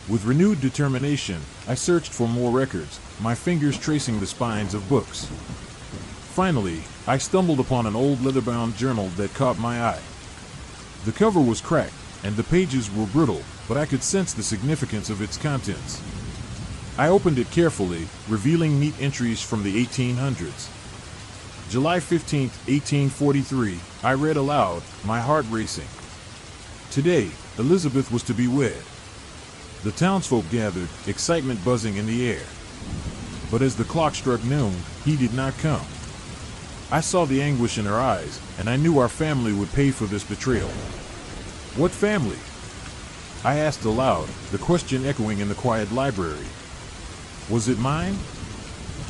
With renewed determination, I searched for more records, my fingers tracing the spines of books. Finally, I stumbled upon an old leather-bound journal that caught my eye. The cover was cracked, and the pages were brittle, but I could sense the significance of its contents. I opened it carefully, revealing neat entries from the 1800s. July 15, 1843, I read aloud, my heart racing. Today, Elizabeth was to be wed. The townsfolk gathered, excitement buzzing in the air. But as the clock struck noon, he did not come. I saw the anguish in her eyes, and I knew our family would pay for this betrayal. What family? I asked aloud, the question echoing in the quiet library. Was it mine?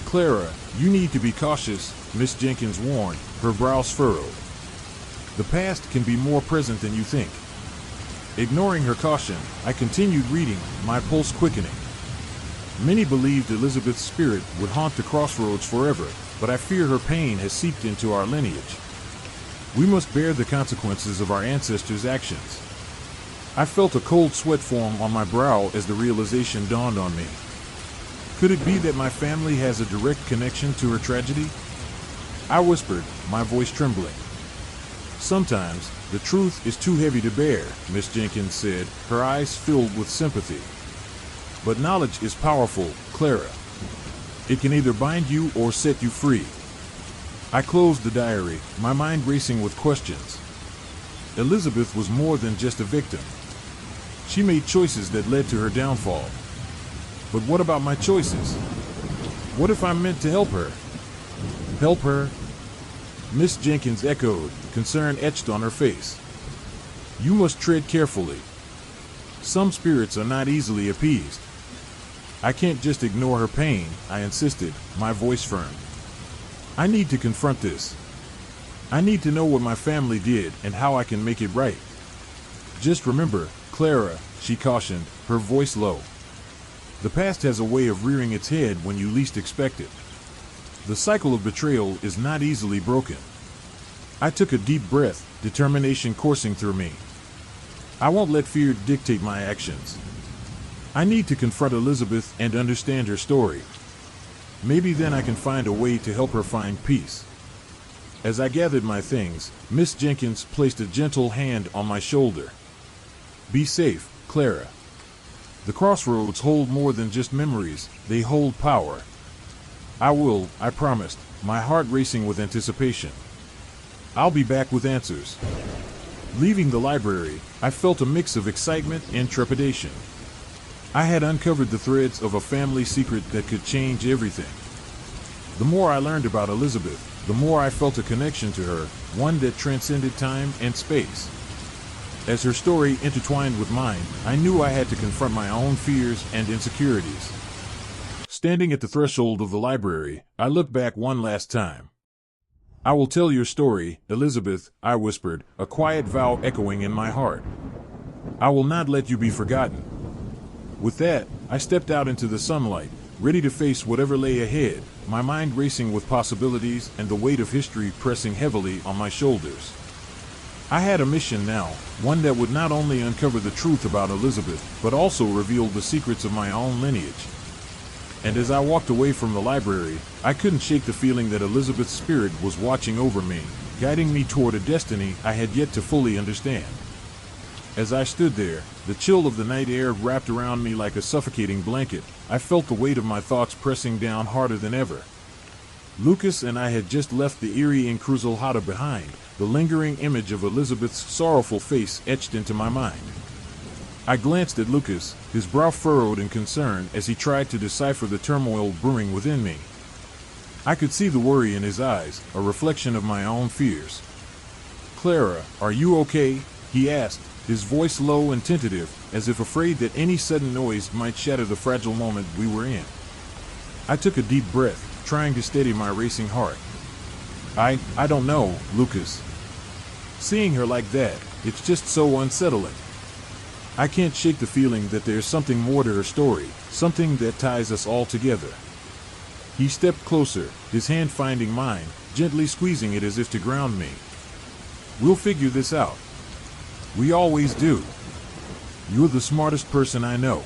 Clara, you need to be cautious, Miss Jenkins warned, her brows furrowed. The past can be more present than you think. Ignoring her caution, I continued reading, my pulse quickening. Many believed Elizabeth's spirit would haunt the Crossroads forever, but I fear her pain has seeped into our lineage. We must bear the consequences of our ancestors' actions. I felt a cold sweat form on my brow as the realization dawned on me. Could it be that my family has a direct connection to her tragedy? I whispered, my voice trembling. Sometimes, the truth is too heavy to bear, Miss Jenkins said, her eyes filled with sympathy. But knowledge is powerful, Clara. It can either bind you or set you free. I closed the diary, my mind racing with questions. Elizabeth was more than just a victim. She made choices that led to her downfall. But what about my choices? What if I'm meant to help her? Help her? Miss Jenkins echoed, concern etched on her face. You must tread carefully. Some spirits are not easily appeased. I can't just ignore her pain, I insisted, my voice firm. I need to confront this. I need to know what my family did and how I can make it right. Just remember, Clara, she cautioned, her voice low. The past has a way of rearing its head when you least expect it. The cycle of betrayal is not easily broken. I took a deep breath, determination coursing through me. I won't let fear dictate my actions. I need to confront Elizabeth and understand her story. Maybe then I can find a way to help her find peace. As I gathered my things, Miss Jenkins placed a gentle hand on my shoulder. Be safe, Clara. The Crossroads hold more than just memories, they hold power. I will, I promised, my heart racing with anticipation. I'll be back with answers. Leaving the library, I felt a mix of excitement and trepidation. I had uncovered the threads of a family secret that could change everything. The more I learned about Elizabeth, the more I felt a connection to her, one that transcended time and space. As her story intertwined with mine, I knew I had to confront my own fears and insecurities. Standing at the threshold of the library, I looked back one last time. "I will tell your story, Elizabeth," I whispered, a quiet vow echoing in my heart. "I will not let you be forgotten." With that, I stepped out into the sunlight, ready to face whatever lay ahead, my mind racing with possibilities and the weight of history pressing heavily on my shoulders. I had a mission now, one that would not only uncover the truth about Elizabeth, but also reveal the secrets of my own lineage. And as I walked away from the library, I couldn't shake the feeling that Elizabeth's spirit was watching over me, guiding me toward a destiny I had yet to fully understand. As I stood there, the chill of the night air wrapped around me like a suffocating blanket, I felt the weight of my thoughts pressing down harder than ever. Lucas and I had just left the eerie encrucijada behind, the lingering image of Elizabeth's sorrowful face etched into my mind. I glanced at Lucas, his brow furrowed in concern as he tried to decipher the turmoil brewing within me. I could see the worry in his eyes, a reflection of my own fears. "Clara, are you okay?" he asked, his voice low and tentative, as if afraid that any sudden noise might shatter the fragile moment we were in. I took a deep breath, trying to steady my racing heart. I don't know, Lucas. Seeing her like that, it's just so unsettling. I can't shake the feeling that there's something more to her story, something that ties us all together." He stepped closer, his hand finding mine, gently squeezing it as if to ground me. "We'll figure this out. We always do. You're the smartest person I know.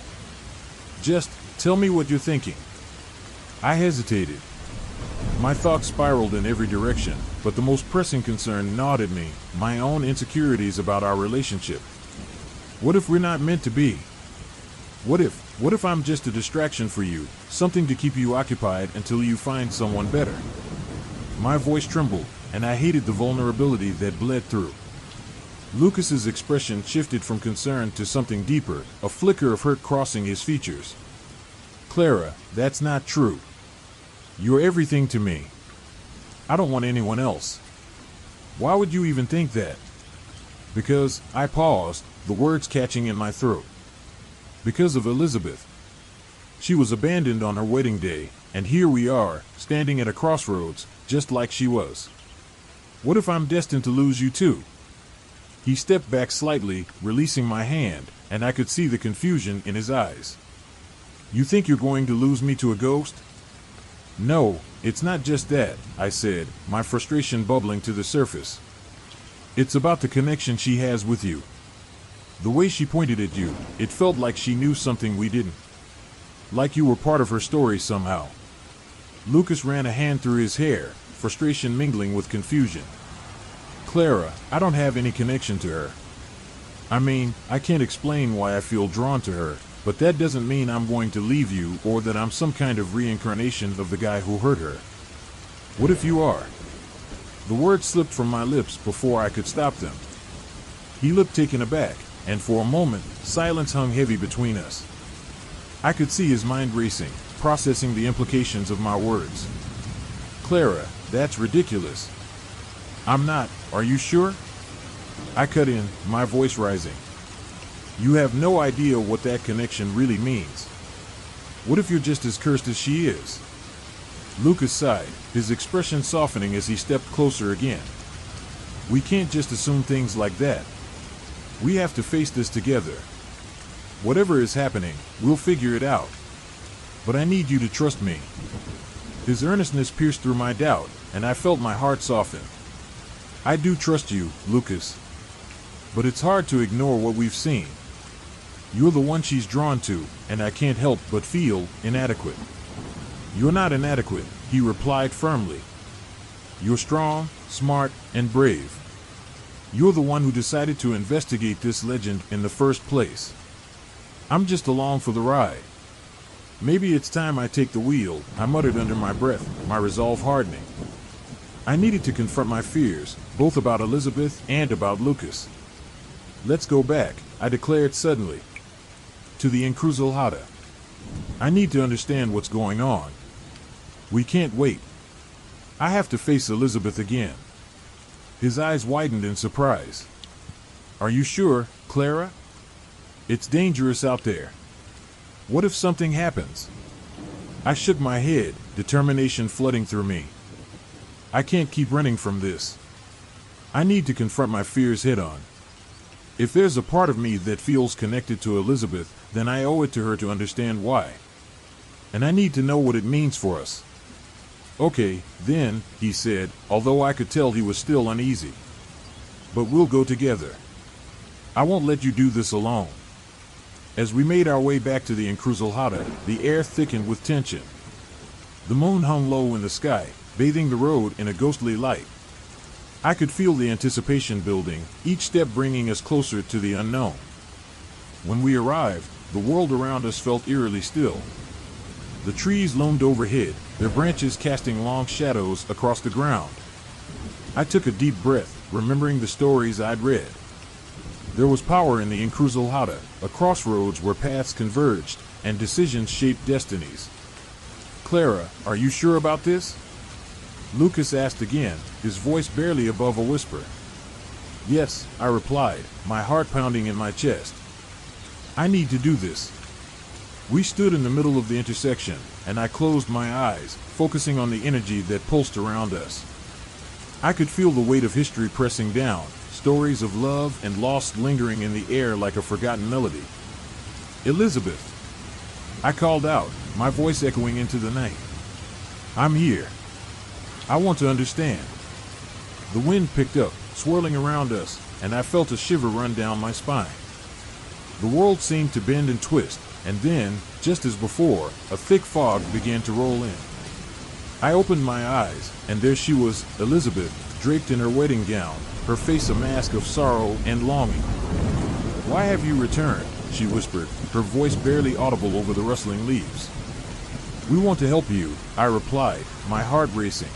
Just tell me what you're thinking." I hesitated. My thoughts spiraled in every direction, but the most pressing concern gnawed at me, my own insecurities about our relationship. What if we're not meant to be? What if I'm just a distraction for you, something to keep you occupied until you find someone better? My voice trembled, and I hated the vulnerability that bled through. Lucas's expression shifted from concern to something deeper, a flicker of hurt crossing his features. "Clara, that's not true. You're everything to me. I don't want anyone else." "Why would you even think that?" "Because," I paused, the words catching in my throat. "Because of Elizabeth. She was abandoned on her wedding day, and here we are, standing at a crossroads, just like she was. What if I'm destined to lose you too?" He stepped back slightly, releasing my hand, and I could see the confusion in his eyes. "You think you're going to lose me to a ghost?" "No, it's not just that," I said, my frustration bubbling to the surface. "It's about the connection she has with you. The way she pointed at you, it felt like she knew something we didn't. Like you were part of her story somehow." Lucas ran a hand through his hair, frustration mingling with confusion. "Clara, I don't have any connection to her. I mean, I can't explain why I feel drawn to her, but that doesn't mean I'm going to leave you or that I'm some kind of reincarnation of the guy who hurt her. What if you are?" The words slipped from my lips before I could stop them. He looked taken aback, and for a moment, silence hung heavy between us. I could see his mind racing, processing the implications of my words. "Clara, that's ridiculous." "I'm not, are you sure?" I cut in, my voice rising. "You have no idea what that connection really means. What if you're just as cursed as she is?" Lucas sighed, his expression softening as he stepped closer again. "We can't just assume things like that. We have to face this together. Whatever is happening, we'll figure it out. But I need you to trust me." His earnestness pierced through my doubt, and I felt my heart soften. "I do trust you, Lucas. But it's hard to ignore what we've seen. You're the one she's drawn to, and I can't help but feel inadequate." "You're not inadequate," he replied firmly. "You're strong, smart, and brave. You're the one who decided to investigate this legend in the first place. I'm just along for the ride. Maybe it's time I take the wheel," I muttered under my breath, my resolve hardening. I needed to confront my fears, both about Elizabeth and about Lucas. "Let's go back," I declared suddenly. "To the encrucijada. I need to understand what's going on. We can't wait." I have to face Elizabeth again. His eyes widened in surprise. Are you sure, Clara? It's dangerous out there. What if something happens? I shook my head, determination flooding through me. I can't keep running from this. I need to confront my fears head on. If there's a part of me that feels connected to Elizabeth, then I owe it to her to understand why. And I need to know what it means for us. Okay, then, he said, although I could tell he was still uneasy. But we'll go together. I won't let you do this alone. As we made our way back to the encrucijada, the air thickened with tension. The moon hung low in the sky, bathing the road in a ghostly light. I could feel the anticipation building, each step bringing us closer to the unknown. When we arrived, the world around us felt eerily still. The trees loomed overhead, their branches casting long shadows across the ground. I took a deep breath, remembering the stories I'd read. There was power in the encrucijada, a crossroads where paths converged and decisions shaped destinies. Clara, are you sure about this? Lucas asked again, his voice barely above a whisper. Yes, I replied, my heart pounding in my chest. I need to do this. We stood in the middle of the intersection, and I closed my eyes, focusing on the energy that pulsed around us. I could feel the weight of history pressing down, stories of love and loss lingering in the air like a forgotten melody. Elizabeth! I called out, my voice echoing into the night. I'm here. I want to understand. The wind picked up, swirling around us, and I felt a shiver run down my spine. The world seemed to bend and twist, and then, just as before, a thick fog began to roll in. I opened my eyes, and there she was, Elizabeth, draped in her wedding gown, her face a mask of sorrow and longing. Why have you returned? She whispered, her voice barely audible over the rustling leaves. We want to help you, I replied, my heart racing.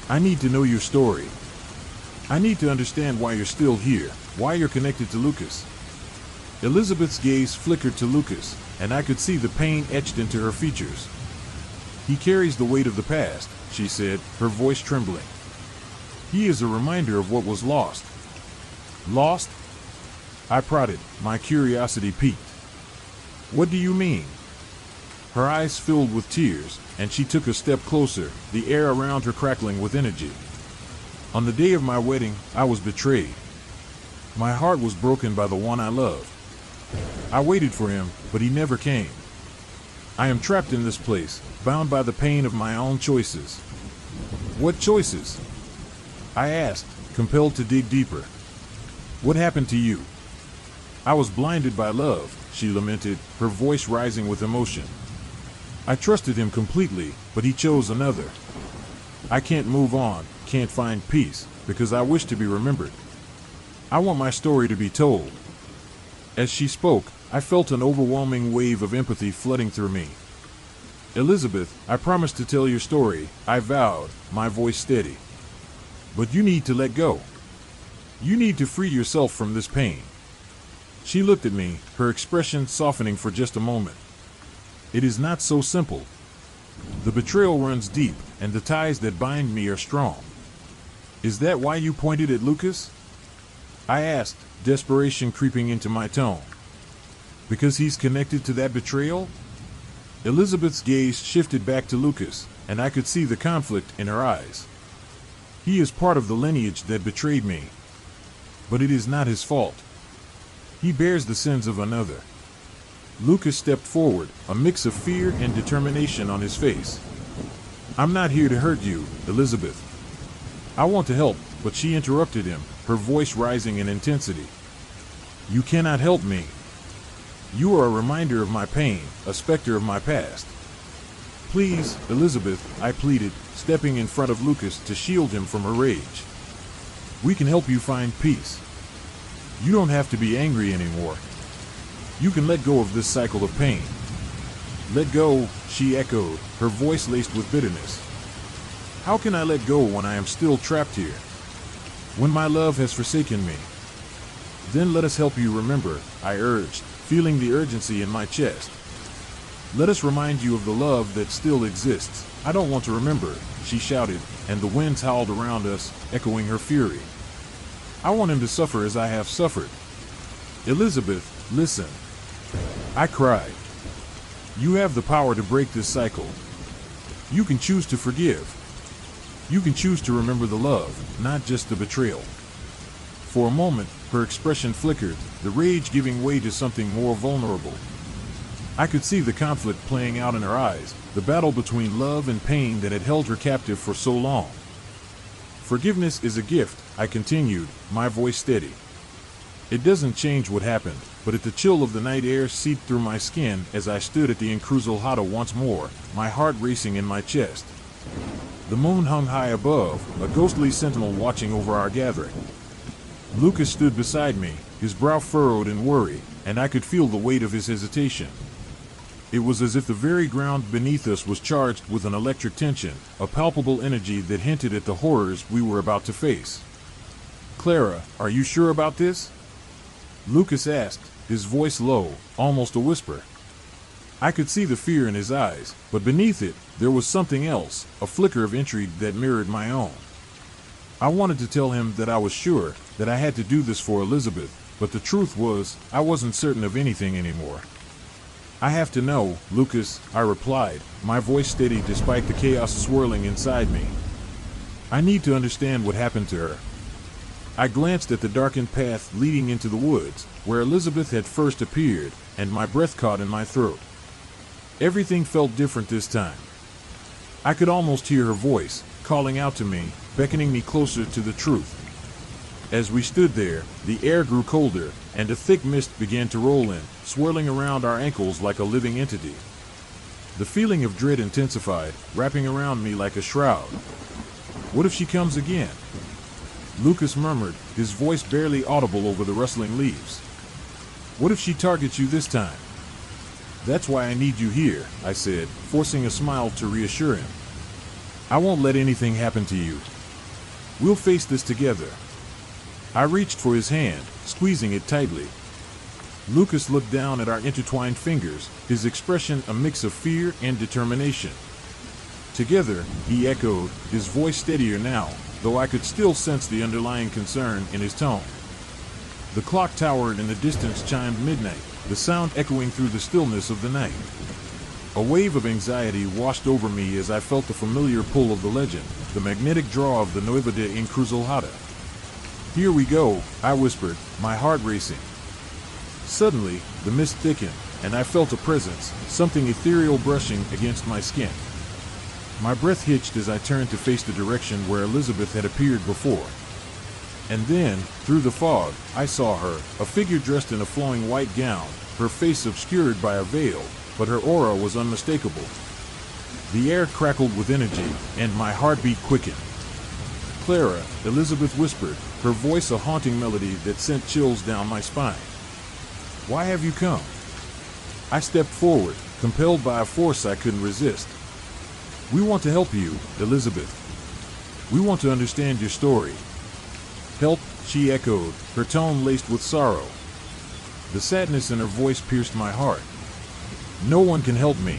I need to know your story. I need to understand why you're still here, why you're connected to Lucas. Elizabeth's gaze flickered to Lucas, and I could see the pain etched into her features. He carries the weight of the past, she said, her voice trembling. He is a reminder of what was lost. Lost? I prodded, my curiosity piqued. What do you mean? Her eyes filled with tears, and she took a step closer, the air around her crackling with energy. On the day of my wedding, I was betrayed. My heart was broken by the one I loved. I waited for him, but he never came. I am trapped in this place, bound by the pain of my own choices. What choices? I asked, compelled to dig deeper. What happened to you? I was blinded by love, she lamented, her voice rising with emotion. I trusted him completely, but he chose another. I can't move on, can't find peace, because I wish to be remembered. I want my story to be told. As she spoke, I felt an overwhelming wave of empathy flooding through me. Elizabeth, I promised to tell your story, I vowed, my voice steady. But you need to let go. You need to free yourself from this pain. She looked at me, her expression softening for just a moment. It is not so simple. The betrayal runs deep, and the ties that bind me are strong. Is that why you pointed at Lucas? I asked, desperation creeping into my tone. Because he's connected to that betrayal? Elizabeth's gaze shifted back to Lucas, and I could see the conflict in her eyes. He is part of the lineage that betrayed me. But it is not his fault. He bears the sins of another. Lucas stepped forward, a mix of fear and determination on his face. I'm not here to hurt you, Elizabeth. I want to help, but she interrupted him, her voice rising in intensity. You cannot help me. You are a reminder of my pain, a specter of my past. Please, Elizabeth, I pleaded, stepping in front of Lucas to shield him from her rage. We can help you find peace. You don't have to be angry anymore. You can let go of this cycle of pain. Let go, she echoed, her voice laced with bitterness. How can I let go when I am still trapped here? When my love has forsaken me? Then let us help you remember, I urged, feeling the urgency in my chest. Let us remind you of the love that still exists. I don't want to remember, she shouted, and the winds howled around us, echoing her fury. I want him to suffer as I have suffered. Elizabeth, listen. I cried. You have the power to break this cycle. You can choose to forgive. You can choose to remember the love, not just the betrayal. For a moment, her expression flickered, the rage giving way to something more vulnerable. I could see the conflict playing out in her eyes, the battle between love and pain that had held her captive for so long. Forgiveness is a gift, I continued, my voice steady. It doesn't change what happened, but the chill of the night air seeped through my skin as I stood at the encrucijada once more, my heart racing in my chest. The moon hung high above, a ghostly sentinel watching over our gathering. Lucas stood beside me, his brow furrowed in worry, and I could feel the weight of his hesitation. It was as if the very ground beneath us was charged with an electric tension, a palpable energy that hinted at the horrors we were about to face. Clara, are you sure about this? Lucas asked, his voice low, almost a whisper. I could see the fear in his eyes, but beneath it, there was something else, a flicker of intrigue that mirrored my own. I wanted to tell him that I was sure, that I had to do this for Elizabeth, but the truth was, I wasn't certain of anything anymore. I have to know, Lucas, I replied, my voice steady despite the chaos swirling inside me. I need to understand what happened to her. I glanced at the darkened path leading into the woods, where Elizabeth had first appeared, and my breath caught in my throat. Everything felt different this time. I could almost hear her voice, calling out to me, beckoning me closer to the truth. As we stood there, the air grew colder, and a thick mist began to roll in, swirling around our ankles like a living entity. The feeling of dread intensified, wrapping around me like a shroud. What if she comes again? Lucas murmured, his voice barely audible over the rustling leaves. What if she targets you this time? That's why I need you here, I said, forcing a smile to reassure him. I won't let anything happen to you. We'll face this together. I reached for his hand, squeezing it tightly. Lucas looked down at our intertwined fingers, his expression a mix of fear and determination. Together, he echoed, his voice steadier now, though I could still sense the underlying concern in his tone. The clock towered in the distance chimed midnight, the sound echoing through the stillness of the night. A wave of anxiety washed over me as I felt the familiar pull of the legend, the magnetic draw of the Nueva de Encrucijada. Here we go, I whispered, my heart racing. Suddenly, the mist thickened, and I felt a presence, something ethereal brushing against my skin. My breath hitched as I turned to face the direction where Elizabeth had appeared before. And then, through the fog, I saw her, a figure dressed in a flowing white gown, her face obscured by a veil, but her aura was unmistakable. The air crackled with energy, and my heartbeat quickened. Clara, Elizabeth whispered, her voice a haunting melody that sent chills down my spine. Why have you come? I stepped forward, compelled by a force I couldn't resist. We want to help you, Elizabeth. We want to understand your story. Help, she echoed, her tone laced with sorrow. The sadness in her voice pierced my heart. No one can help me.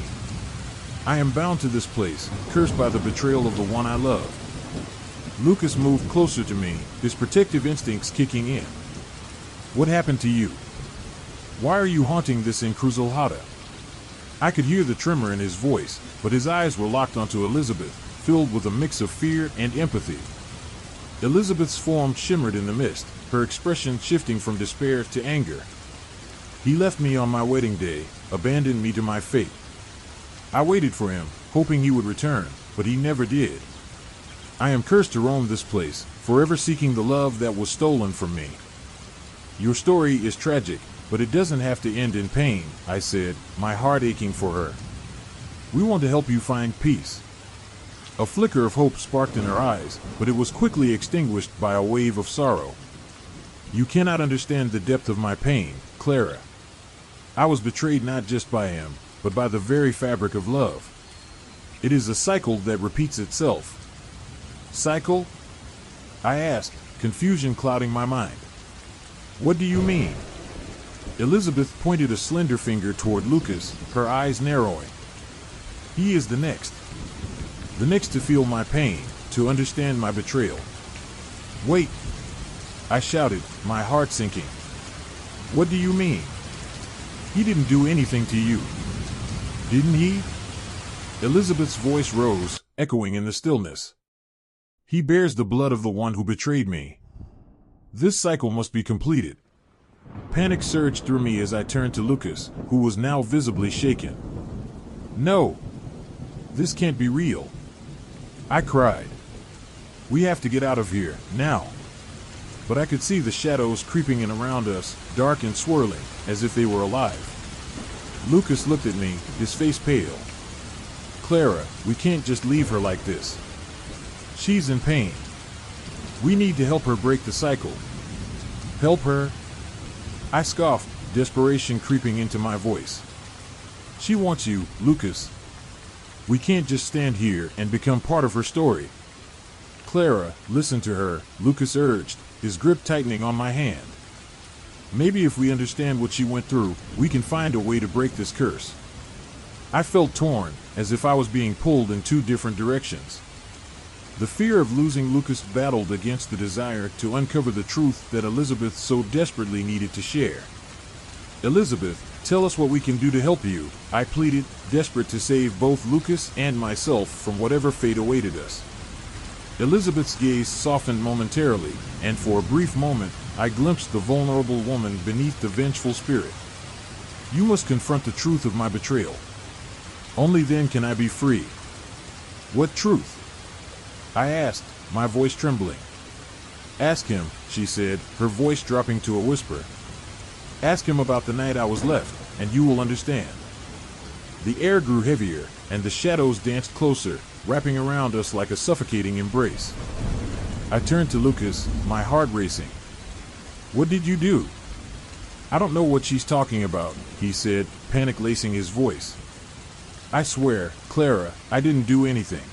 I am bound to this place, cursed by the betrayal of the one I love. Lucas moved closer to me, his protective instincts kicking in. What happened to you? Why are you haunting this encrucijada? I could hear the tremor in his voice, but his eyes were locked onto Elizabeth, filled with a mix of fear and empathy. Elizabeth's form shimmered in the mist, her expression shifting from despair to anger. He left me on my wedding day, abandoned me to my fate. I waited for him, hoping he would return, but he never did. I am cursed to roam this place, forever seeking the love that was stolen from me. Your story is tragic, but it doesn't have to end in pain, I said, my heart aching for her. We want to help you find peace. A flicker of hope sparked in her eyes, but it was quickly extinguished by a wave of sorrow. You cannot understand the depth of my pain, Clara. I was betrayed not just by him, but by the very fabric of love. It is a cycle that repeats itself. Cycle? I asked, confusion clouding my mind. What do you mean? Elizabeth pointed a slender finger toward Lucas, her eyes narrowing. He is the next. The next to feel my pain, to understand my betrayal. Wait, I shouted, my heart sinking. What do you mean? He didn't do anything to you. Didn't he? Elizabeth's voice rose, echoing in the stillness. He bears the blood of the one who betrayed me. This cycle must be completed. Panic surged through me as I turned to Lucas, who was now visibly shaken. No! This can't be real. I cried. We have to get out of here, now. But I could see the shadows creeping in around us, dark and swirling, as if they were alive. Lucas looked at me, his face pale. Clara, we can't just leave her like this. She's in pain. We need to help her break the cycle. Help her? I scoffed, desperation creeping into my voice. She wants you, Lucas. We can't just stand here and become part of her story. Clara, listen to her, Lucas urged, his grip tightening on my hand. Maybe if we understand what she went through, we can find a way to break this curse. I felt torn, as if I was being pulled in two different directions. The fear of losing Lucas battled against the desire to uncover the truth that Elizabeth so desperately needed to share. Elizabeth, tell us what we can do to help you, I pleaded, desperate to save both Lucas and myself from whatever fate awaited us. Elizabeth's gaze softened momentarily, and for a brief moment, I glimpsed the vulnerable woman beneath the vengeful spirit. You must confront the truth of my betrayal. Only then can I be free. What truth? I asked, my voice trembling. Ask him, she said, her voice dropping to a whisper. Ask him about the night I was left, and you will understand. The air grew heavier, and the shadows danced closer, wrapping around us like a suffocating embrace. I turned to Lucas, my heart racing. What did you do? I don't know what she's talking about, he said, panic lacing his voice. I swear, Clara, I didn't do anything.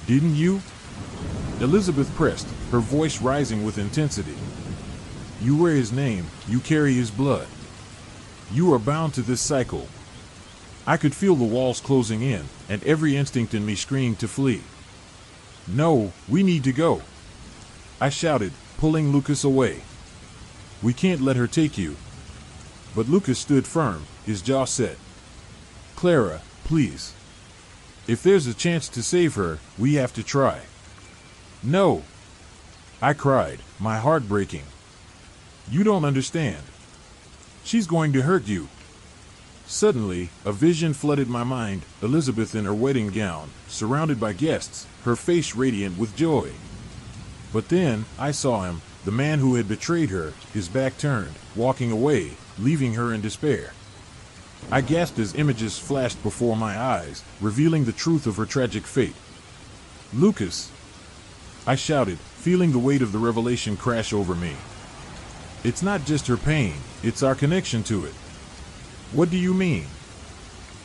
Didn't you? Elizabeth pressed, her voice rising with intensity. You wear his name, you carry his blood. You are bound to this cycle. I could feel the walls closing in, and every instinct in me screamed to flee. No, we need to go. I shouted, pulling Lucas away. We can't let her take you. But Lucas stood firm, his jaw set. Clara, please. If there's a chance to save her, we have to try. No. I cried, my heart breaking. You don't understand. She's going to hurt you. Suddenly, a vision flooded my mind, Elizabeth in her wedding gown, surrounded by guests, her face radiant with joy. But then, I saw him, the man who had betrayed her, his back turned, walking away, leaving her in despair. I gasped as images flashed before my eyes, revealing the truth of her tragic fate. Lucas! I shouted, feeling the weight of the revelation crash over me. It's not just her pain, it's our connection to it. What do you mean?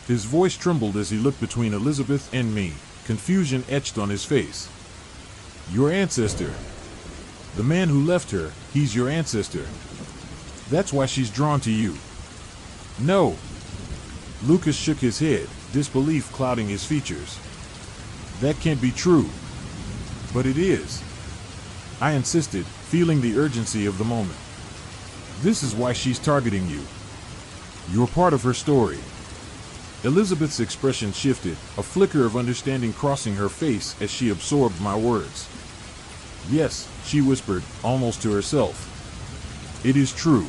His voice trembled as he looked between Elizabeth and me, confusion etched on his face. Your ancestor. The man who left her, he's your ancestor. That's why she's drawn to you. No. Lucas shook his head, disbelief clouding his features. That can't be true. But it is. I insisted, feeling the urgency of the moment. This is why she's targeting you. You're part of her story. Elizabeth's expression shifted, a flicker of understanding crossing her face as she absorbed my words. Yes, she whispered, almost to herself. It is true.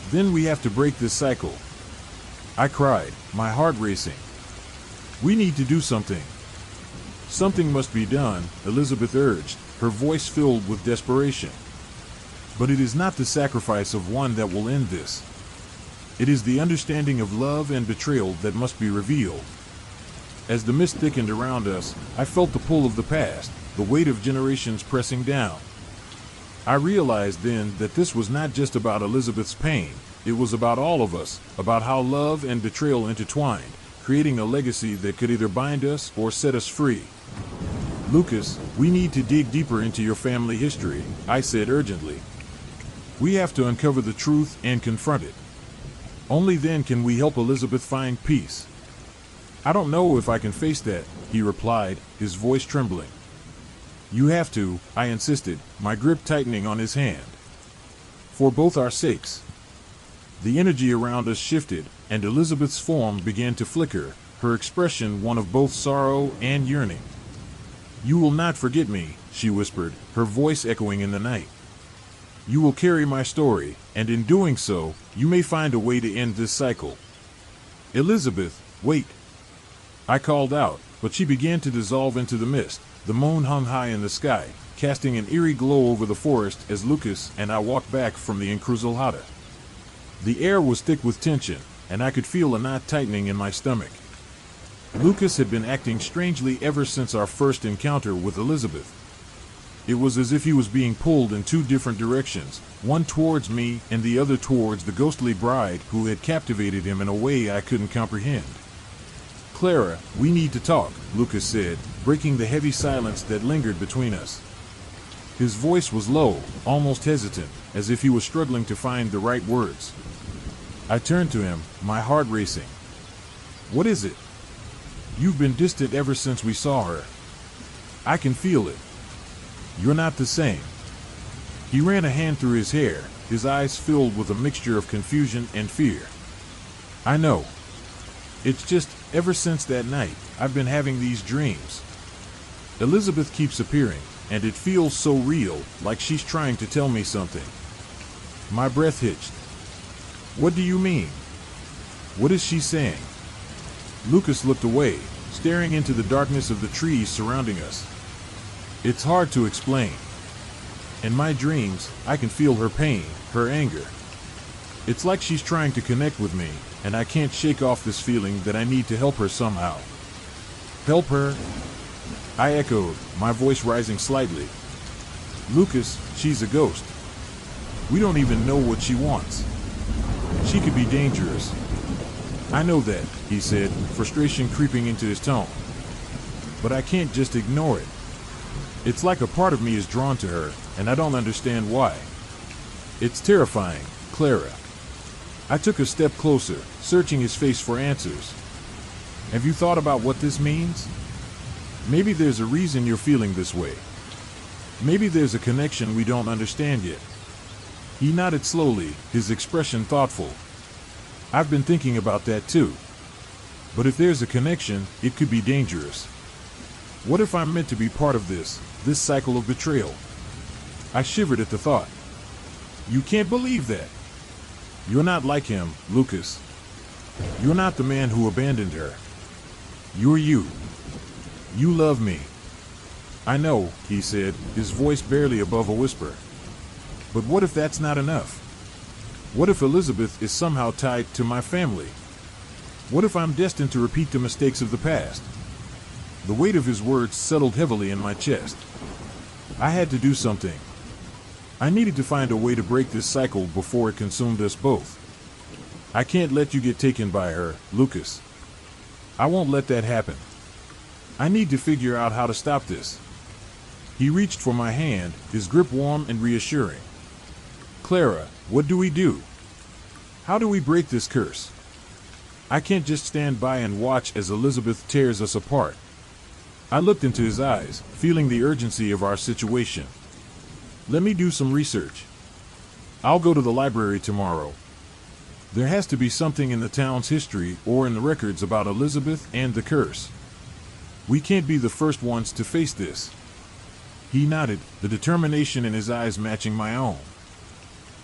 Then we have to break this cycle. I cried, my heart racing. We need to do something. Something must be done, Elizabeth urged, her voice filled with desperation. But it is not the sacrifice of one that will end this. It is the understanding of love and betrayal that must be revealed. As the mist thickened around us, I felt the pull of the past, the weight of generations pressing down. I realized then that this was not just about Elizabeth's pain, it was about all of us, about how love and betrayal intertwined, creating a legacy that could either bind us or set us free. Lucas, we need to dig deeper into your family history, I said urgently. We have to uncover the truth and confront it. Only then can we help Elizabeth find peace. I don't know if I can face that, he replied, his voice trembling. You have to, I insisted, my grip tightening on his hand. For both our sakes. The energy around us shifted, and Elizabeth's form began to flicker, her expression one of both sorrow and yearning. You will not forget me, she whispered, her voice echoing in the night. You will carry my story, and in doing so, you may find a way to end this cycle. Elizabeth, wait. I called out, but she began to dissolve into the mist. The moon hung high in the sky, casting an eerie glow over the forest as Lucas and I walked back from the encrucijada. The air was thick with tension, and I could feel a knot tightening in my stomach. Lucas had been acting strangely ever since our first encounter with Elizabeth. It was as if he was being pulled in two different directions, one towards me and the other towards the ghostly bride who had captivated him in a way I couldn't comprehend. Clara, we need to talk, Lucas said, breaking the heavy silence that lingered between us. His voice was low, almost hesitant, as if he was struggling to find the right words. I turned to him, my heart racing. What is it? You've been distant ever since we saw her. I can feel it. You're not the same. He ran a hand through his hair, his eyes filled with a mixture of confusion and fear. I know. It's just, ever since that night, I've been having these dreams. Elizabeth keeps appearing, and it feels so real, like she's trying to tell me something. My breath hitched. What do you mean? What is she saying? Lucas looked away, staring into the darkness of the trees surrounding us. It's hard to explain. In my dreams, I can feel her pain, her anger. It's like she's trying to connect with me, and I can't shake off this feeling that I need to help her somehow. Help her? I echoed, my voice rising slightly. Lucas, she's a ghost. We don't even know what she wants. She could be dangerous. I know that, he said, frustration creeping into his tone. But I can't just ignore it. It's like a part of me is drawn to her, and I don't understand why. It's terrifying, Clara. I took a step closer, searching his face for answers. Have you thought about what this means? Maybe there's a reason you're feeling this way. Maybe there's a connection we don't understand yet. He nodded slowly, his expression thoughtful. I've been thinking about that too. But if there's a connection, it could be dangerous. What if I'm meant to be part of this cycle of betrayal? I shivered at the thought. You can't believe that. You're not like him, Lucas. You're not the man who abandoned her. You're you. You love me. I know, he said, his voice barely above a whisper. But what if that's not enough? What if Elizabeth is somehow tied to my family? What if I'm destined to repeat the mistakes of the past? The weight of his words settled heavily in my chest. I had to do something. I needed to find a way to break this cycle before it consumed us both. I can't let you get taken by her, Lucas. I won't let that happen. I need to figure out how to stop this. He reached for my hand, his grip warm and reassuring. Clara, what do we do? How do we break this curse? I can't just stand by and watch as Elizabeth tears us apart. I looked into his eyes, feeling the urgency of our situation. Let me do some research. I'll go to the library tomorrow. There has to be something in the town's history or in the records about Elizabeth and the curse. We can't be the first ones to face this. He nodded, the determination in his eyes matching my own.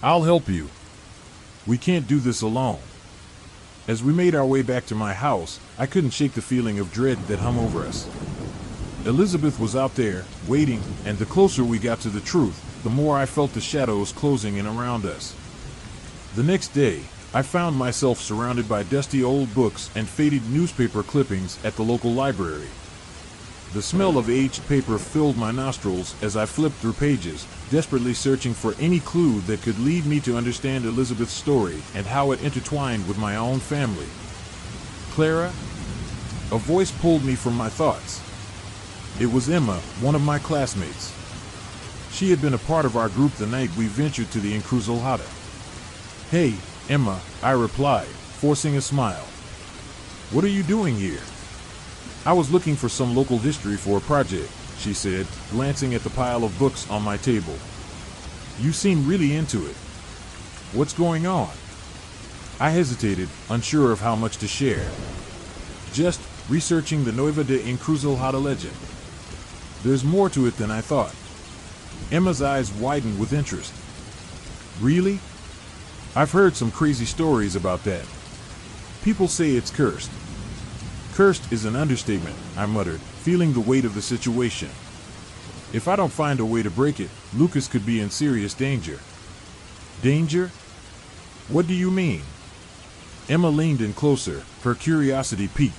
I'll help you. We can't do this alone. As we made our way back to my house, I couldn't shake the feeling of dread that hung over us. Elizabeth was out there, waiting, and the closer we got to the truth, the more I felt the shadows closing in around us. The next day, I found myself surrounded by dusty old books and faded newspaper clippings at the local library. The smell of aged paper filled my nostrils as I flipped through pages, desperately searching for any clue that could lead me to understand Elizabeth's story and how it intertwined with my own family. Clara? A voice pulled me from my thoughts. It was Emma, one of my classmates. She had been a part of our group the night we ventured to the Encruzilhada. "Hey, Emma," I replied, forcing a smile. "What are you doing here?" "I was looking for some local history for a project," she said, glancing at the pile of books on my table. "You seem really into it. What's going on?" I hesitated, unsure of how much to share. "Just researching the Nueva de Encruzilhada legend. There's more to it than I thought." Emma's eyes widened with interest. "Really? I've heard some crazy stories about that. People say it's cursed." "Cursed is an understatement," I muttered, feeling the weight of the situation. "If I don't find a way to break it, Lucas could be in serious danger." "Danger? What do you mean?" Emma leaned in closer, her curiosity piqued.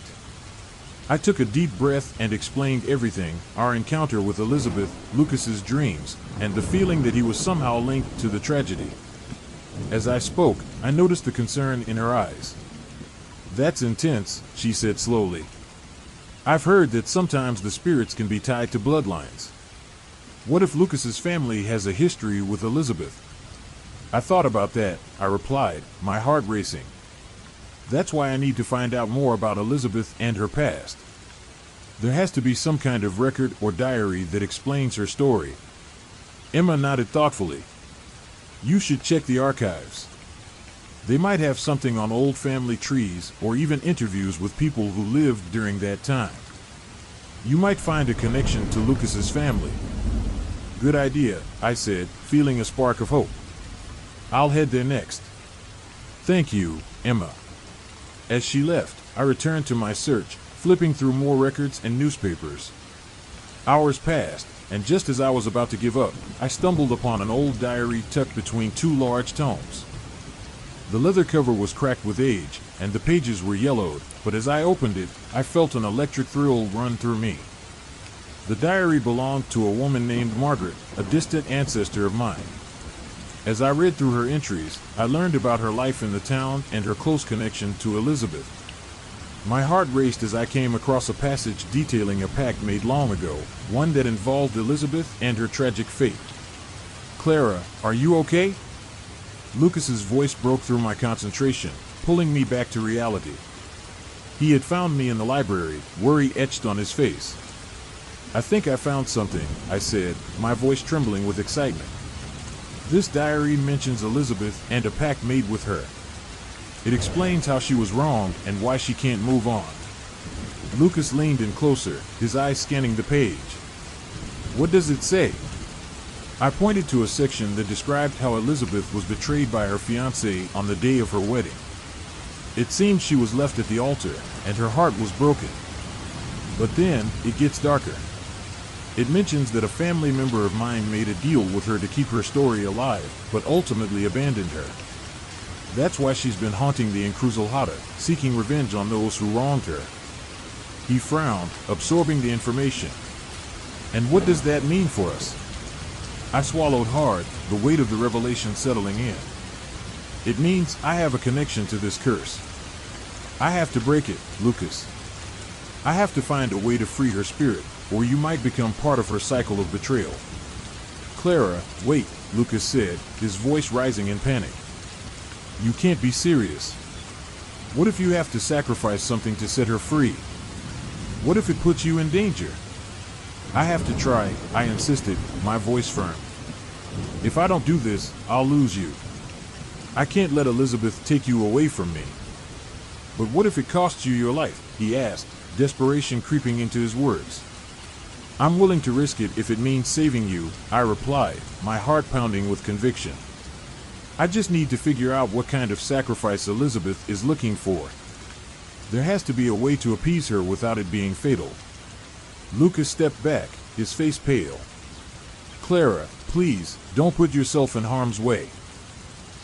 I took a deep breath and explained everything: our encounter with Elizabeth, Lucas's dreams, and the feeling that he was somehow linked to the tragedy. As I spoke, I noticed the concern in her eyes. "That's intense," she said slowly. "I've heard that sometimes the spirits can be tied to bloodlines. What if Lucas's family has a history with Elizabeth?" "I thought about that," I replied, my heart racing. "That's why I need to find out more about Elizabeth and her past. There has to be some kind of record or diary that explains her story." Emma nodded thoughtfully. "You should check the archives. They might have something on old family trees or even interviews with people who lived during that time. You might find a connection to Lucas's family." "Good idea," I said, feeling a spark of hope. "I'll head there next." "Thank you, Emma." As she left, I returned to my search, flipping through more records and newspapers. Hours passed, and just as I was about to give up, I stumbled upon an old diary tucked between two large tomes. The leather cover was cracked with age, and the pages were yellowed, but as I opened it, I felt an electric thrill run through me. The diary belonged to a woman named Margaret, a distant ancestor of mine. As I read through her entries, I learned about her life in the town and her close connection to Elizabeth. My heart raced as I came across a passage detailing a pact made long ago, one that involved Elizabeth and her tragic fate. "Clara, are you okay?" Lucas's voice broke through my concentration, pulling me back to reality. He had found me in the library, worry etched on his face. "I think I found something," I said, my voice trembling with excitement. "This diary mentions Elizabeth and a pact made with her. It explains how she was wronged and why she can't move on." Lucas leaned in closer, his eyes scanning the page. "What does it say?" I pointed to a section that described how Elizabeth was betrayed by her fiancé on the day of her wedding. It seems she was left at the altar, and her heart was broken. But then, it gets darker. It mentions that a family member of mine made a deal with her to keep her story alive, but ultimately abandoned her. That's why she's been haunting the Encruzilhada, seeking revenge on those who wronged her. He frowned, absorbing the information. "And what does that mean for us?" I swallowed hard, the weight of the revelation settling in. "It means I have a connection to this curse. I have to break it, Lucas. I have to find a way to free her spirit, or you might become part of her cycle of betrayal." "Clara, wait," Lucas said, his voice rising in panic. "You can't be serious. What if you have to sacrifice something to set her free? What if it puts you in danger?" "I have to try," I insisted, my voice firm. "If I don't do this, I'll lose you. I can't let Elizabeth take you away from me." "But what if it costs you your life?" he asked, desperation creeping into his words. "I'm willing to risk it if it means saving you," I replied, my heart pounding with conviction. "I just need to figure out what kind of sacrifice Elizabeth is looking for. There has to be a way to appease her without it being fatal." Lucas stepped back, his face pale. "Clara, please, don't put yourself in harm's way.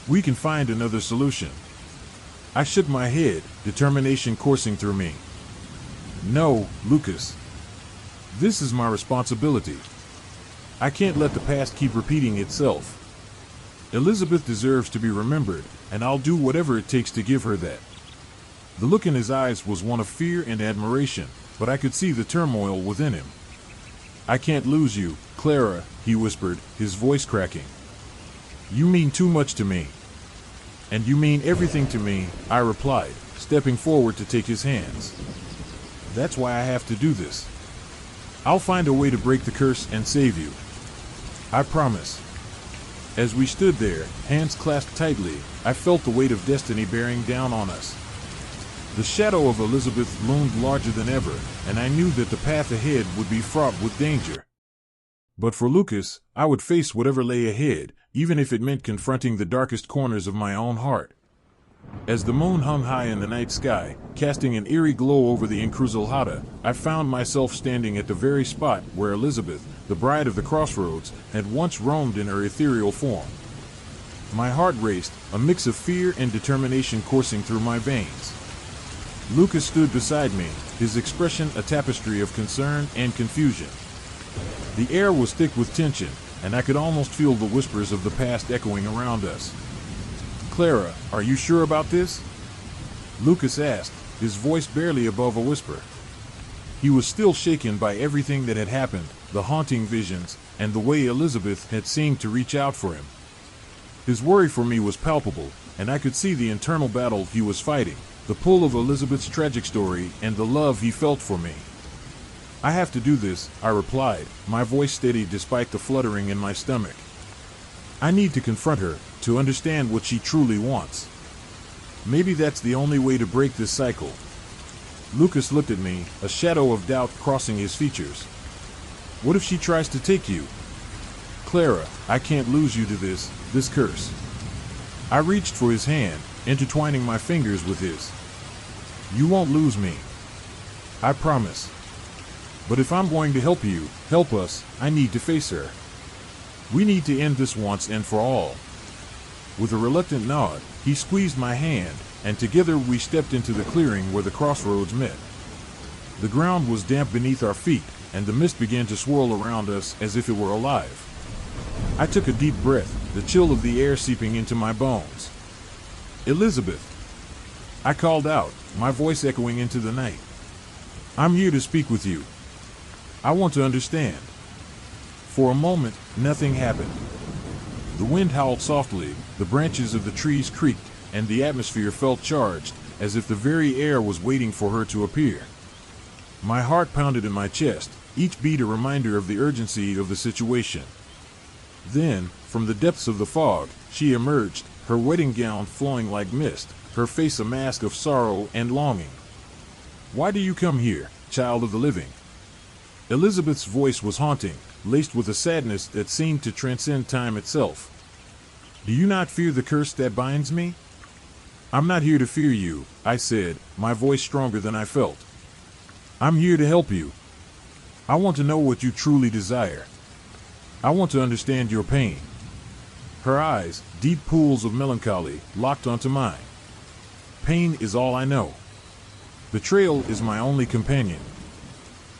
We can find another solution." I shook my head, determination coursing through me. "No, Lucas. This is my responsibility. I can't let the past keep repeating itself. Elizabeth deserves to be remembered, and I'll do whatever it takes to give her that." The look in his eyes was one of fear and admiration, but I could see the turmoil within him. "I can't lose you, Clara, he whispered, his voice cracking. You mean too much to me. And you mean everything to me, I replied, stepping forward to take his hands. That's why I have to do this. I'll find a way to break the curse and save you. I promise. As we stood there, hands clasped tightly, I felt the weight of destiny bearing down on us. The shadow of Elizabeth loomed larger than ever, and I knew that the path ahead would be fraught with danger. But for Lucas, I would face whatever lay ahead, even if it meant confronting the darkest corners of my own heart. As the moon hung high in the night sky, casting an eerie glow over the encruzilhada, I found myself standing at the very spot where Elizabeth, the bride of the Crossroads, had once roamed in her ethereal form. My heart raced, a mix of fear and determination coursing through my veins. Lucas stood beside me, his expression a tapestry of concern and confusion. The air was thick with tension, and I could almost feel the whispers of the past echoing around us. Clara, are you sure about this? Lucas asked, his voice barely above a whisper. He was still shaken by everything that had happened, the haunting visions, and the way Elizabeth had seemed to reach out for him. His worry for me was palpable, and I could see the internal battle he was fighting, the pull of Elizabeth's tragic story and the love he felt for me. I have to do this, I replied, my voice steady despite the fluttering in my stomach. I need to confront her, to understand what she truly wants. Maybe that's the only way to break this cycle. Lucas looked at me, a shadow of doubt crossing his features. What if she tries to take you? Clara, I can't lose you to this curse. I reached for his hand, intertwining my fingers with his. You won't lose me. I promise. But if I'm going to help you, help us, I need to face her. We need to end this once and for all. With a reluctant nod, he squeezed my hand, and together we stepped into the clearing where the crossroads met. The ground was damp beneath our feet, and the mist began to swirl around us as if it were alive. I took a deep breath, the chill of the air seeping into my bones. Elizabeth! I called out, my voice echoing into the night. I'm here to speak with you. I want to understand. For a moment, nothing happened. The wind howled softly, the branches of the trees creaked, and the atmosphere felt charged, as if the very air was waiting for her to appear. My heart pounded in my chest, each beat a reminder of the urgency of the situation. Then, from the depths of the fog, she emerged, her wedding gown flowing like mist, her face a mask of sorrow and longing. Why do you come here, child of the living? Elizabeth's voice was haunting, laced with a sadness that seemed to transcend time itself. Do you not fear the curse that binds me? I'm not here to fear you, I said, my voice stronger than I felt. I'm here to help you. I want to know what you truly desire. I want to understand your pain. Her eyes, deep pools of melancholy, locked onto mine. Pain is all I know. Betrayal is my only companion.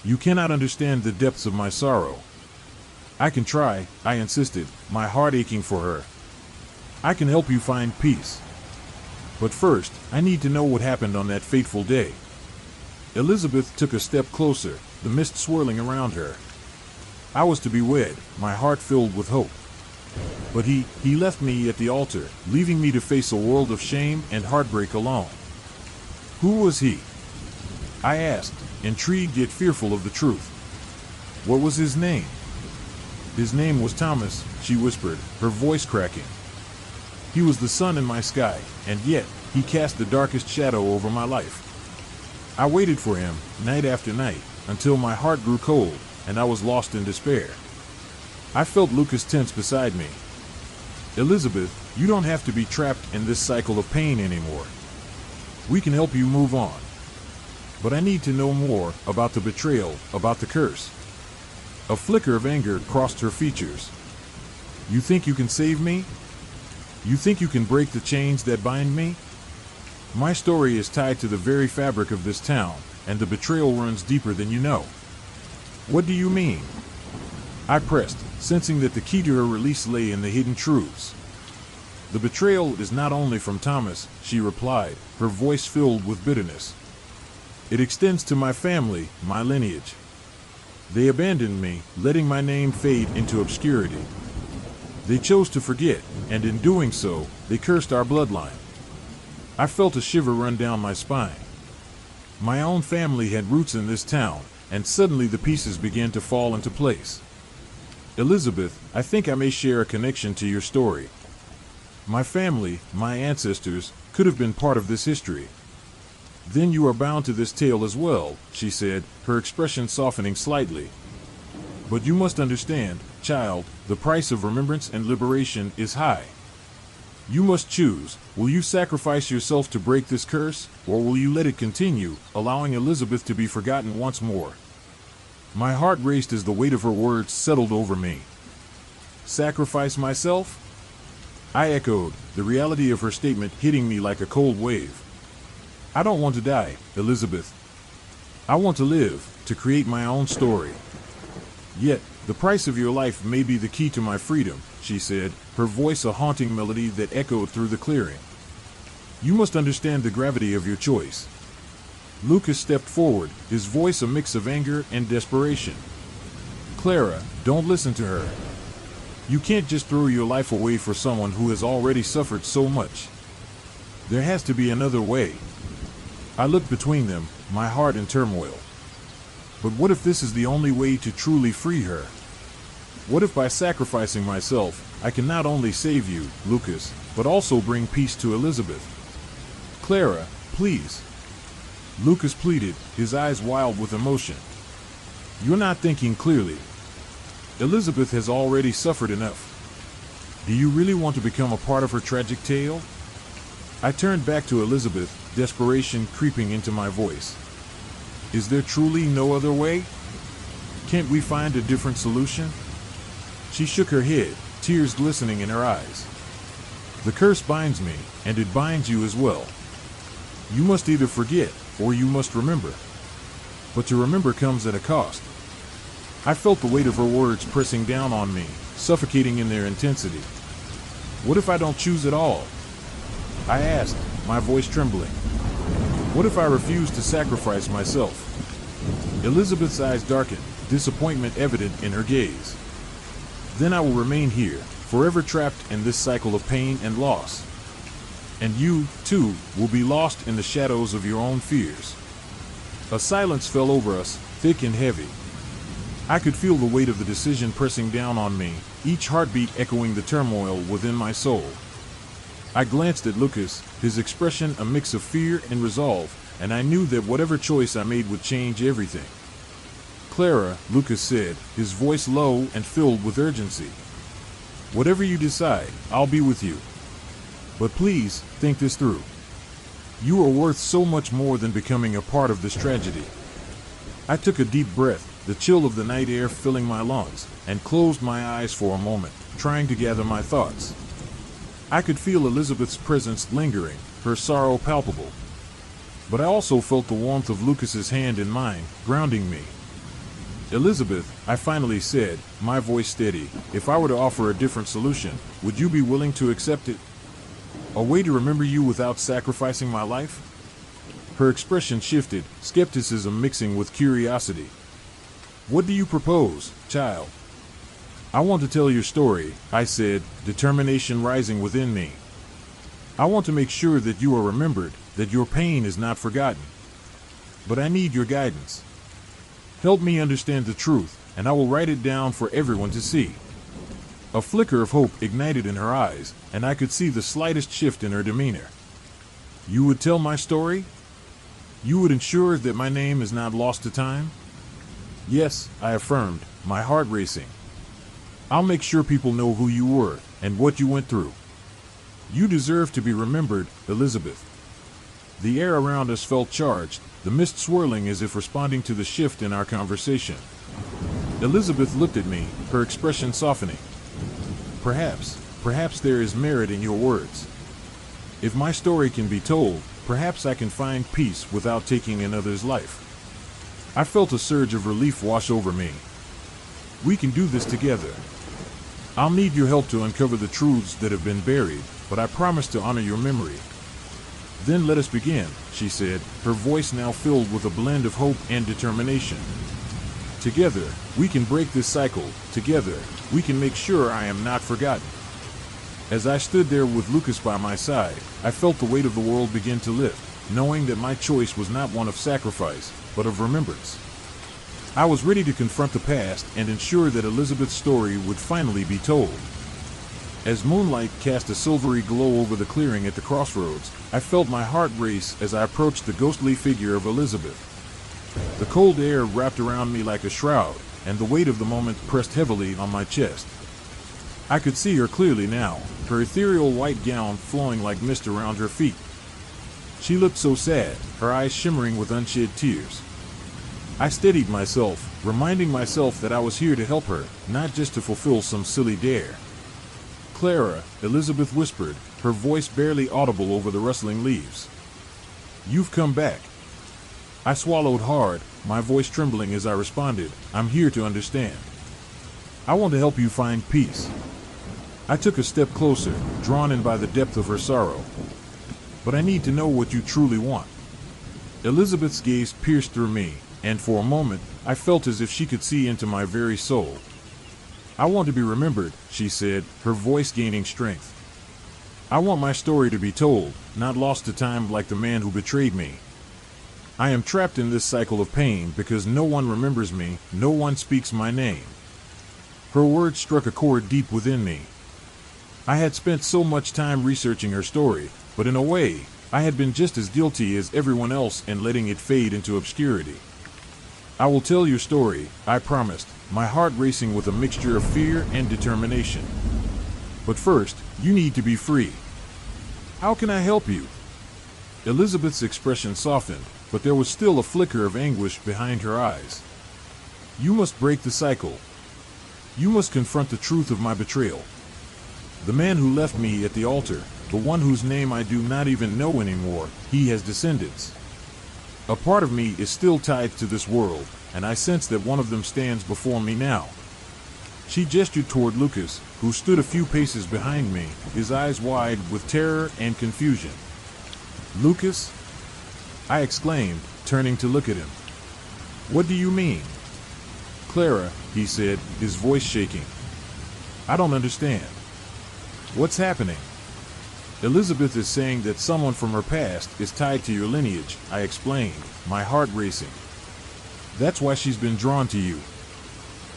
You cannot understand the depths of my sorrow. I can try, I insisted, my heart aching for her. I can help you find peace. But first, I need to know what happened on that fateful day. Elizabeth took a step closer, the mist swirling around her. I was to be wed, my heart filled with hope. But he left me at the altar, leaving me to face a world of shame and heartbreak alone. Who was he? I asked, intrigued yet fearful of the truth. What was his name? His name was Thomas, she whispered, her voice cracking. He was the sun in my sky, and yet, he cast the darkest shadow over my life. I waited for him, night after night, until my heart grew cold, and I was lost in despair. I felt Lucas tense beside me. Elizabeth, you don't have to be trapped in this cycle of pain anymore. We can help you move on. But I need to know more about the betrayal, about the curse. A flicker of anger crossed her features. You think you can save me? You think you can break the chains that bind me? My story is tied to the very fabric of this town, and the betrayal runs deeper than you know. What do you mean? I pressed, sensing that the key to her release lay in the hidden truths. The betrayal is not only from Thomas, she replied, her voice filled with bitterness. It extends to my family, my lineage. They abandoned me, letting my name fade into obscurity. They chose to forget, and in doing so, they cursed our bloodline. I felt a shiver run down my spine. My own family had roots in this town, and suddenly the pieces began to fall into place. Elizabeth, I think I may share a connection to your story. My family, my ancestors, could have been part of this history. Then you are bound to this tale as well, she said, her expression softening slightly. But you must understand, child, the price of remembrance and liberation is high. You must choose. Will you sacrifice yourself to break this curse, or will you let it continue, allowing Elizabeth to be forgotten once more? My heart raced as the weight of her words settled over me. Sacrifice myself? I echoed, the reality of her statement hitting me like a cold wave. I don't want to die, Elizabeth. I want to live, to create my own story. Yet, the price of your life may be the key to my freedom, she said, her voice a haunting melody that echoed through the clearing. You must understand the gravity of your choice. Lucas stepped forward, his voice a mix of anger and desperation. Clara, don't listen to her. You can't just throw your life away for someone who has already suffered so much. There has to be another way. I looked between them, my heart in turmoil. But what if this is the only way to truly free her? What if by sacrificing myself, I can not only save you, Lucas, but also bring peace to Elizabeth? Clara, please. Lucas pleaded, his eyes wild with emotion. You're not thinking clearly. Elizabeth has already suffered enough. Do you really want to become a part of her tragic tale? I turned back to Elizabeth, desperation creeping into my voice. Is there truly no other way? Can't we find a different solution? She shook her head, tears glistening in her eyes. The curse binds me, and it binds you as well. You must either forget, or you must remember. But to remember comes at a cost. I felt the weight of her words pressing down on me, suffocating in their intensity. What if I don't choose at all? I asked, my voice trembling. What if I refuse to sacrifice myself? Elizabeth's eyes darkened, disappointment evident in her gaze. Then I will remain here, forever trapped in this cycle of pain and loss. And you, too, will be lost in the shadows of your own fears. A silence fell over us, thick and heavy. I could feel the weight of the decision pressing down on me, each heartbeat echoing the turmoil within my soul. I glanced at Lucas, his expression a mix of fear and resolve, and I knew that whatever choice I made would change everything. Clara, Lucas said, his voice low and filled with urgency. Whatever you decide, I'll be with you. But please, think this through. You are worth so much more than becoming a part of this tragedy. I took a deep breath, the chill of the night air filling my lungs, and closed my eyes for a moment, trying to gather my thoughts. I could feel Elizabeth's presence lingering, her sorrow palpable. But I also felt the warmth of Lucas's hand in mine, grounding me. Elizabeth, I finally said, my voice steady, if I were to offer a different solution, would you be willing to accept it? A way to remember you without sacrificing my life? Her expression shifted, skepticism mixing with curiosity. What do you propose, child? I want to tell your story, I said, determination rising within me. I want to make sure that you are remembered, that your pain is not forgotten. But I need your guidance. Help me understand the truth, and I will write it down for everyone to see. A flicker of hope ignited in her eyes, and I could see the slightest shift in her demeanor. You would tell my story? You would ensure that my name is not lost to time? Yes, I affirmed, my heart racing. I'll make sure people know who you were, and what you went through. You deserve to be remembered, Elizabeth. The air around us felt charged, the mist swirling as if responding to the shift in our conversation. Elizabeth looked at me, her expression softening. Perhaps there is merit in your words. If my story can be told, perhaps I can find peace without taking another's life. I felt a surge of relief wash over me. We can do this together. I'll need your help to uncover the truths that have been buried, but I promise to honor your memory. Then let us begin, she said, her voice now filled with a blend of hope and determination. Together, we can break this cycle. Together, we can make sure I am not forgotten. As I stood there with Lucas by my side, I felt the weight of the world begin to lift, knowing that my choice was not one of sacrifice, but of remembrance. I was ready to confront the past and ensure that Elizabeth's story would finally be told. As moonlight cast a silvery glow over the clearing at the crossroads, I felt my heart race as I approached the ghostly figure of Elizabeth. The cold air wrapped around me like a shroud, and the weight of the moment pressed heavily on my chest. I could see her clearly now, her ethereal white gown flowing like mist around her feet. She looked so sad, her eyes shimmering with unshed tears. I steadied myself, reminding myself that I was here to help her, not just to fulfill some silly dare. "Clara," Elizabeth whispered, her voice barely audible over the rustling leaves. "You've come back." I swallowed hard, my voice trembling as I responded, "I'm here to understand. I want to help you find peace." I took a step closer, drawn in by the depth of her sorrow. "But I need to know what you truly want." Elizabeth's gaze pierced through me, and for a moment, I felt as if she could see into my very soul. "I want to be remembered," she said, her voice gaining strength. "I want my story to be told, not lost to time like the man who betrayed me. I am trapped in this cycle of pain because no one remembers me, no one speaks my name." Her words struck a chord deep within me. I had spent so much time researching her story, but in a way, I had been just as guilty as everyone else in letting it fade into obscurity. "I will tell your story," I promised, my heart racing with a mixture of fear and determination. "But first, you need to be free." "How can I help you?" Elizabeth's expression softened, but there was still a flicker of anguish behind her eyes. "You must break the cycle. You must confront the truth of my betrayal. The man who left me at the altar, the one whose name I do not even know anymore, he has descendants. A part of me is still tied to this world, and I sense that one of them stands before me now." She gestured toward Lucas, who stood a few paces behind me, his eyes wide with terror and confusion. "Lucas?" I exclaimed, turning to look at him. "What do you mean?" "Clara," he said, his voice shaking. "I don't understand. What's happening?" "Elizabeth is saying that someone from her past is tied to your lineage," I explained, my heart racing. "That's why she's been drawn to you.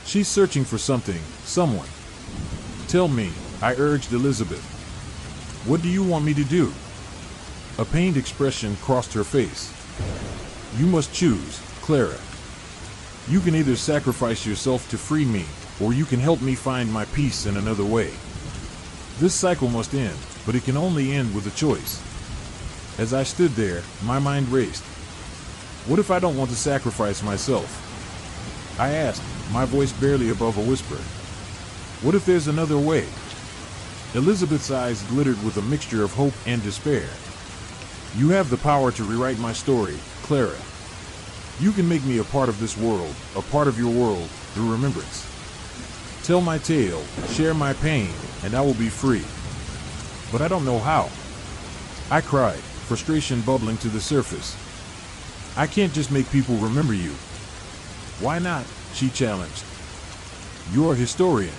She's searching for something, someone. Tell me," I urged Elizabeth. "What do you want me to do?" A pained expression crossed her face. "You must choose, Clara. You can either sacrifice yourself to free me, or you can help me find my peace in another way. This cycle must end, but it can only end with a choice." As I stood there, my mind raced. What if I don't want to sacrifice myself? I asked, my voice barely above a whisper. What if there's another way? Elizabeth's eyes glittered with a mixture of hope and despair. "You have the power to rewrite my story, Clara. You can make me a part of this world, a part of your world, through remembrance. Tell my tale, share my pain, and I will be free. But I don't know how." I cried, frustration bubbling to the surface. "I can't just make people remember you." "Why not?" she challenged. "You're a historian.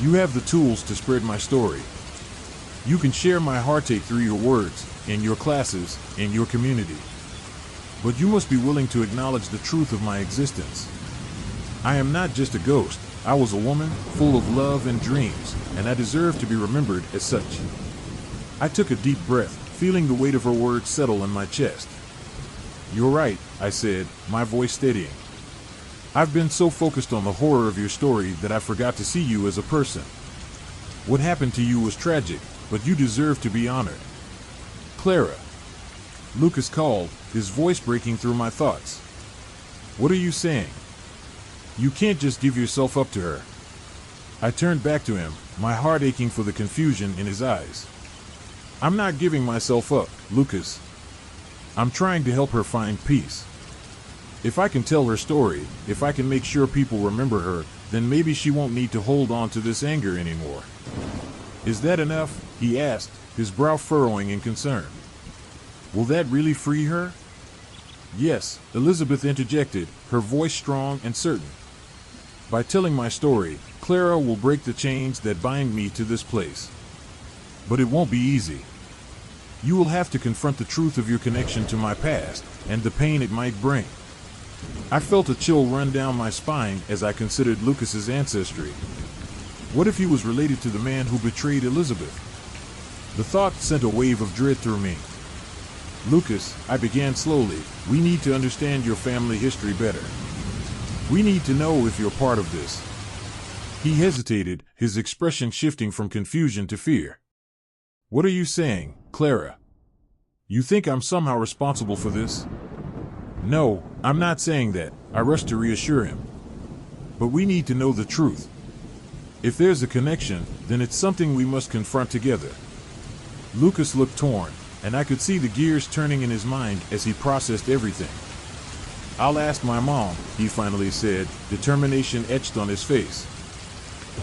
You have the tools to spread my story. You can share my heartache through your words, in your classes, in your community. But you must be willing to acknowledge the truth of my existence. I am not just a ghost. I was a woman, full of love and dreams, and I deserve to be remembered as such." I took a deep breath, feeling the weight of her words settle in my chest. "You're right," I said, my voice steadying. "I've been so focused on the horror of your story that I forgot to see you as a person. What happened to you was tragic, but you deserve to be honored." "Clara," Lucas called, his voice breaking through my thoughts. "What are you saying? You can't just give yourself up to her." I turned back to him, my heart aching for the confusion in his eyes. "I'm not giving myself up, Lucas. I'm trying to help her find peace. If I can tell her story, if I can make sure people remember her, then maybe she won't need to hold on to this anger anymore." "Is that enough?" he asked, his brow furrowing in concern. "Will that really free her?" Yes, Elizabeth interjected, her voice strong and certain. By telling my story, Clara will break the chains that bind me to this place. But it won't be easy. You will have to confront the truth of your connection to my past and the pain it might bring. I felt a chill run down my spine as I considered Lucas's ancestry. What if he was related to the man who betrayed Elizabeth? The thought sent a wave of dread through me. Lucas, I began slowly, we need to understand your family history better. We need to know if you're part of this. He hesitated, his expression shifting from confusion to fear. What are you saying, Clara? You think I'm somehow responsible for this? No, I'm not saying that, I rushed to reassure him. But we need to know the truth. If there's a connection, then it's something we must confront together. Lucas looked torn, and I could see the gears turning in his mind as he processed everything. I'll ask my mom, he finally said, determination etched on his face.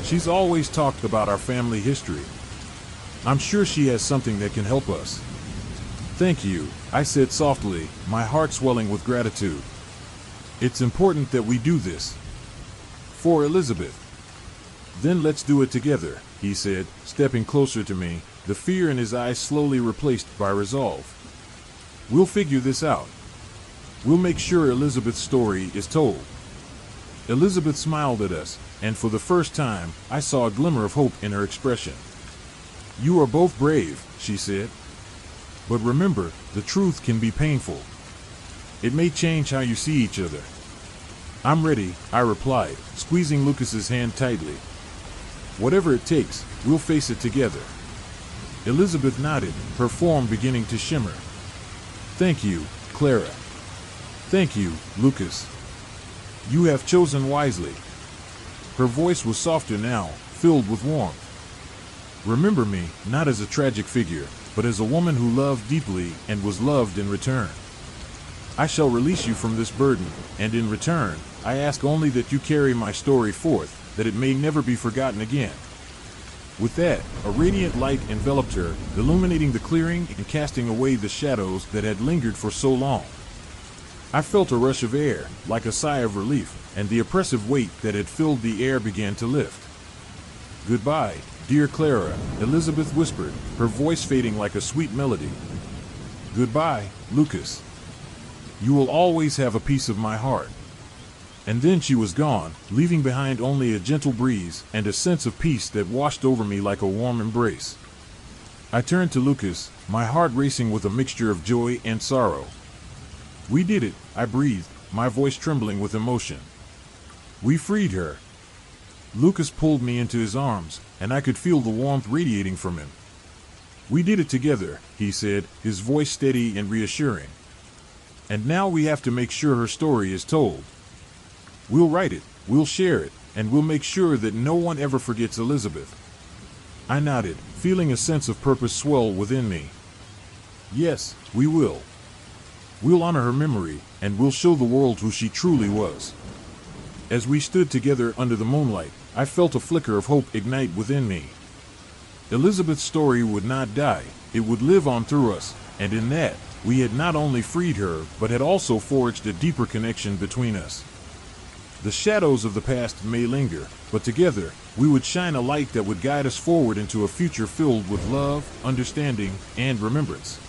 She's always talked about our family history. I'm sure she has something that can help us. Thank you, I said softly, my heart swelling with gratitude. It's important that we do this. For Elizabeth. Then let's do it together, he said, stepping closer to me, the fear in his eyes slowly replaced by resolve. We'll figure this out. We'll make sure Elizabeth's story is told. Elizabeth smiled at us, and for the first time, I saw a glimmer of hope in her expression. You are both brave, she said. But remember, the truth can be painful. It may change how you see each other. I'm ready, I replied, squeezing Lucas's hand tightly. Whatever it takes, we'll face it together. Elizabeth nodded, her form beginning to shimmer. Thank you, Clara. Thank you, Lucas. You have chosen wisely. Her voice was softer now, filled with warmth. Remember me, not as a tragic figure, but as a woman who loved deeply and was loved in return. I shall release you from this burden, and in return, I ask only that you carry my story forth, that it may never be forgotten again. With that, a radiant light enveloped her, illuminating the clearing and casting away the shadows that had lingered for so long. I felt a rush of air, like a sigh of relief, and the oppressive weight that had filled the air began to lift. Goodbye, dear Clara, Elizabeth whispered, her voice fading like a sweet melody. Goodbye, Lucas. You will always have a piece of my heart. And then she was gone, leaving behind only a gentle breeze and a sense of peace that washed over me like a warm embrace. I turned to Lucas, my heart racing with a mixture of joy and sorrow. We did it, I breathed, my voice trembling with emotion. We freed her. Lucas pulled me into his arms, and I could feel the warmth radiating from him. We did it together, he said, his voice steady and reassuring. And now we have to make sure her story is told. We'll write it, we'll share it, and we'll make sure that no one ever forgets Elizabeth. I nodded, feeling a sense of purpose swell within me. Yes, we will. We'll honor her memory, and we'll show the world who she truly was. As we stood together under the moonlight, I felt a flicker of hope ignite within me. Elizabeth's story would not die, it would live on through us, and in that, we had not only freed her, but had also forged a deeper connection between us. The shadows of the past may linger, but together, we would shine a light that would guide us forward into a future filled with love, understanding, and remembrance.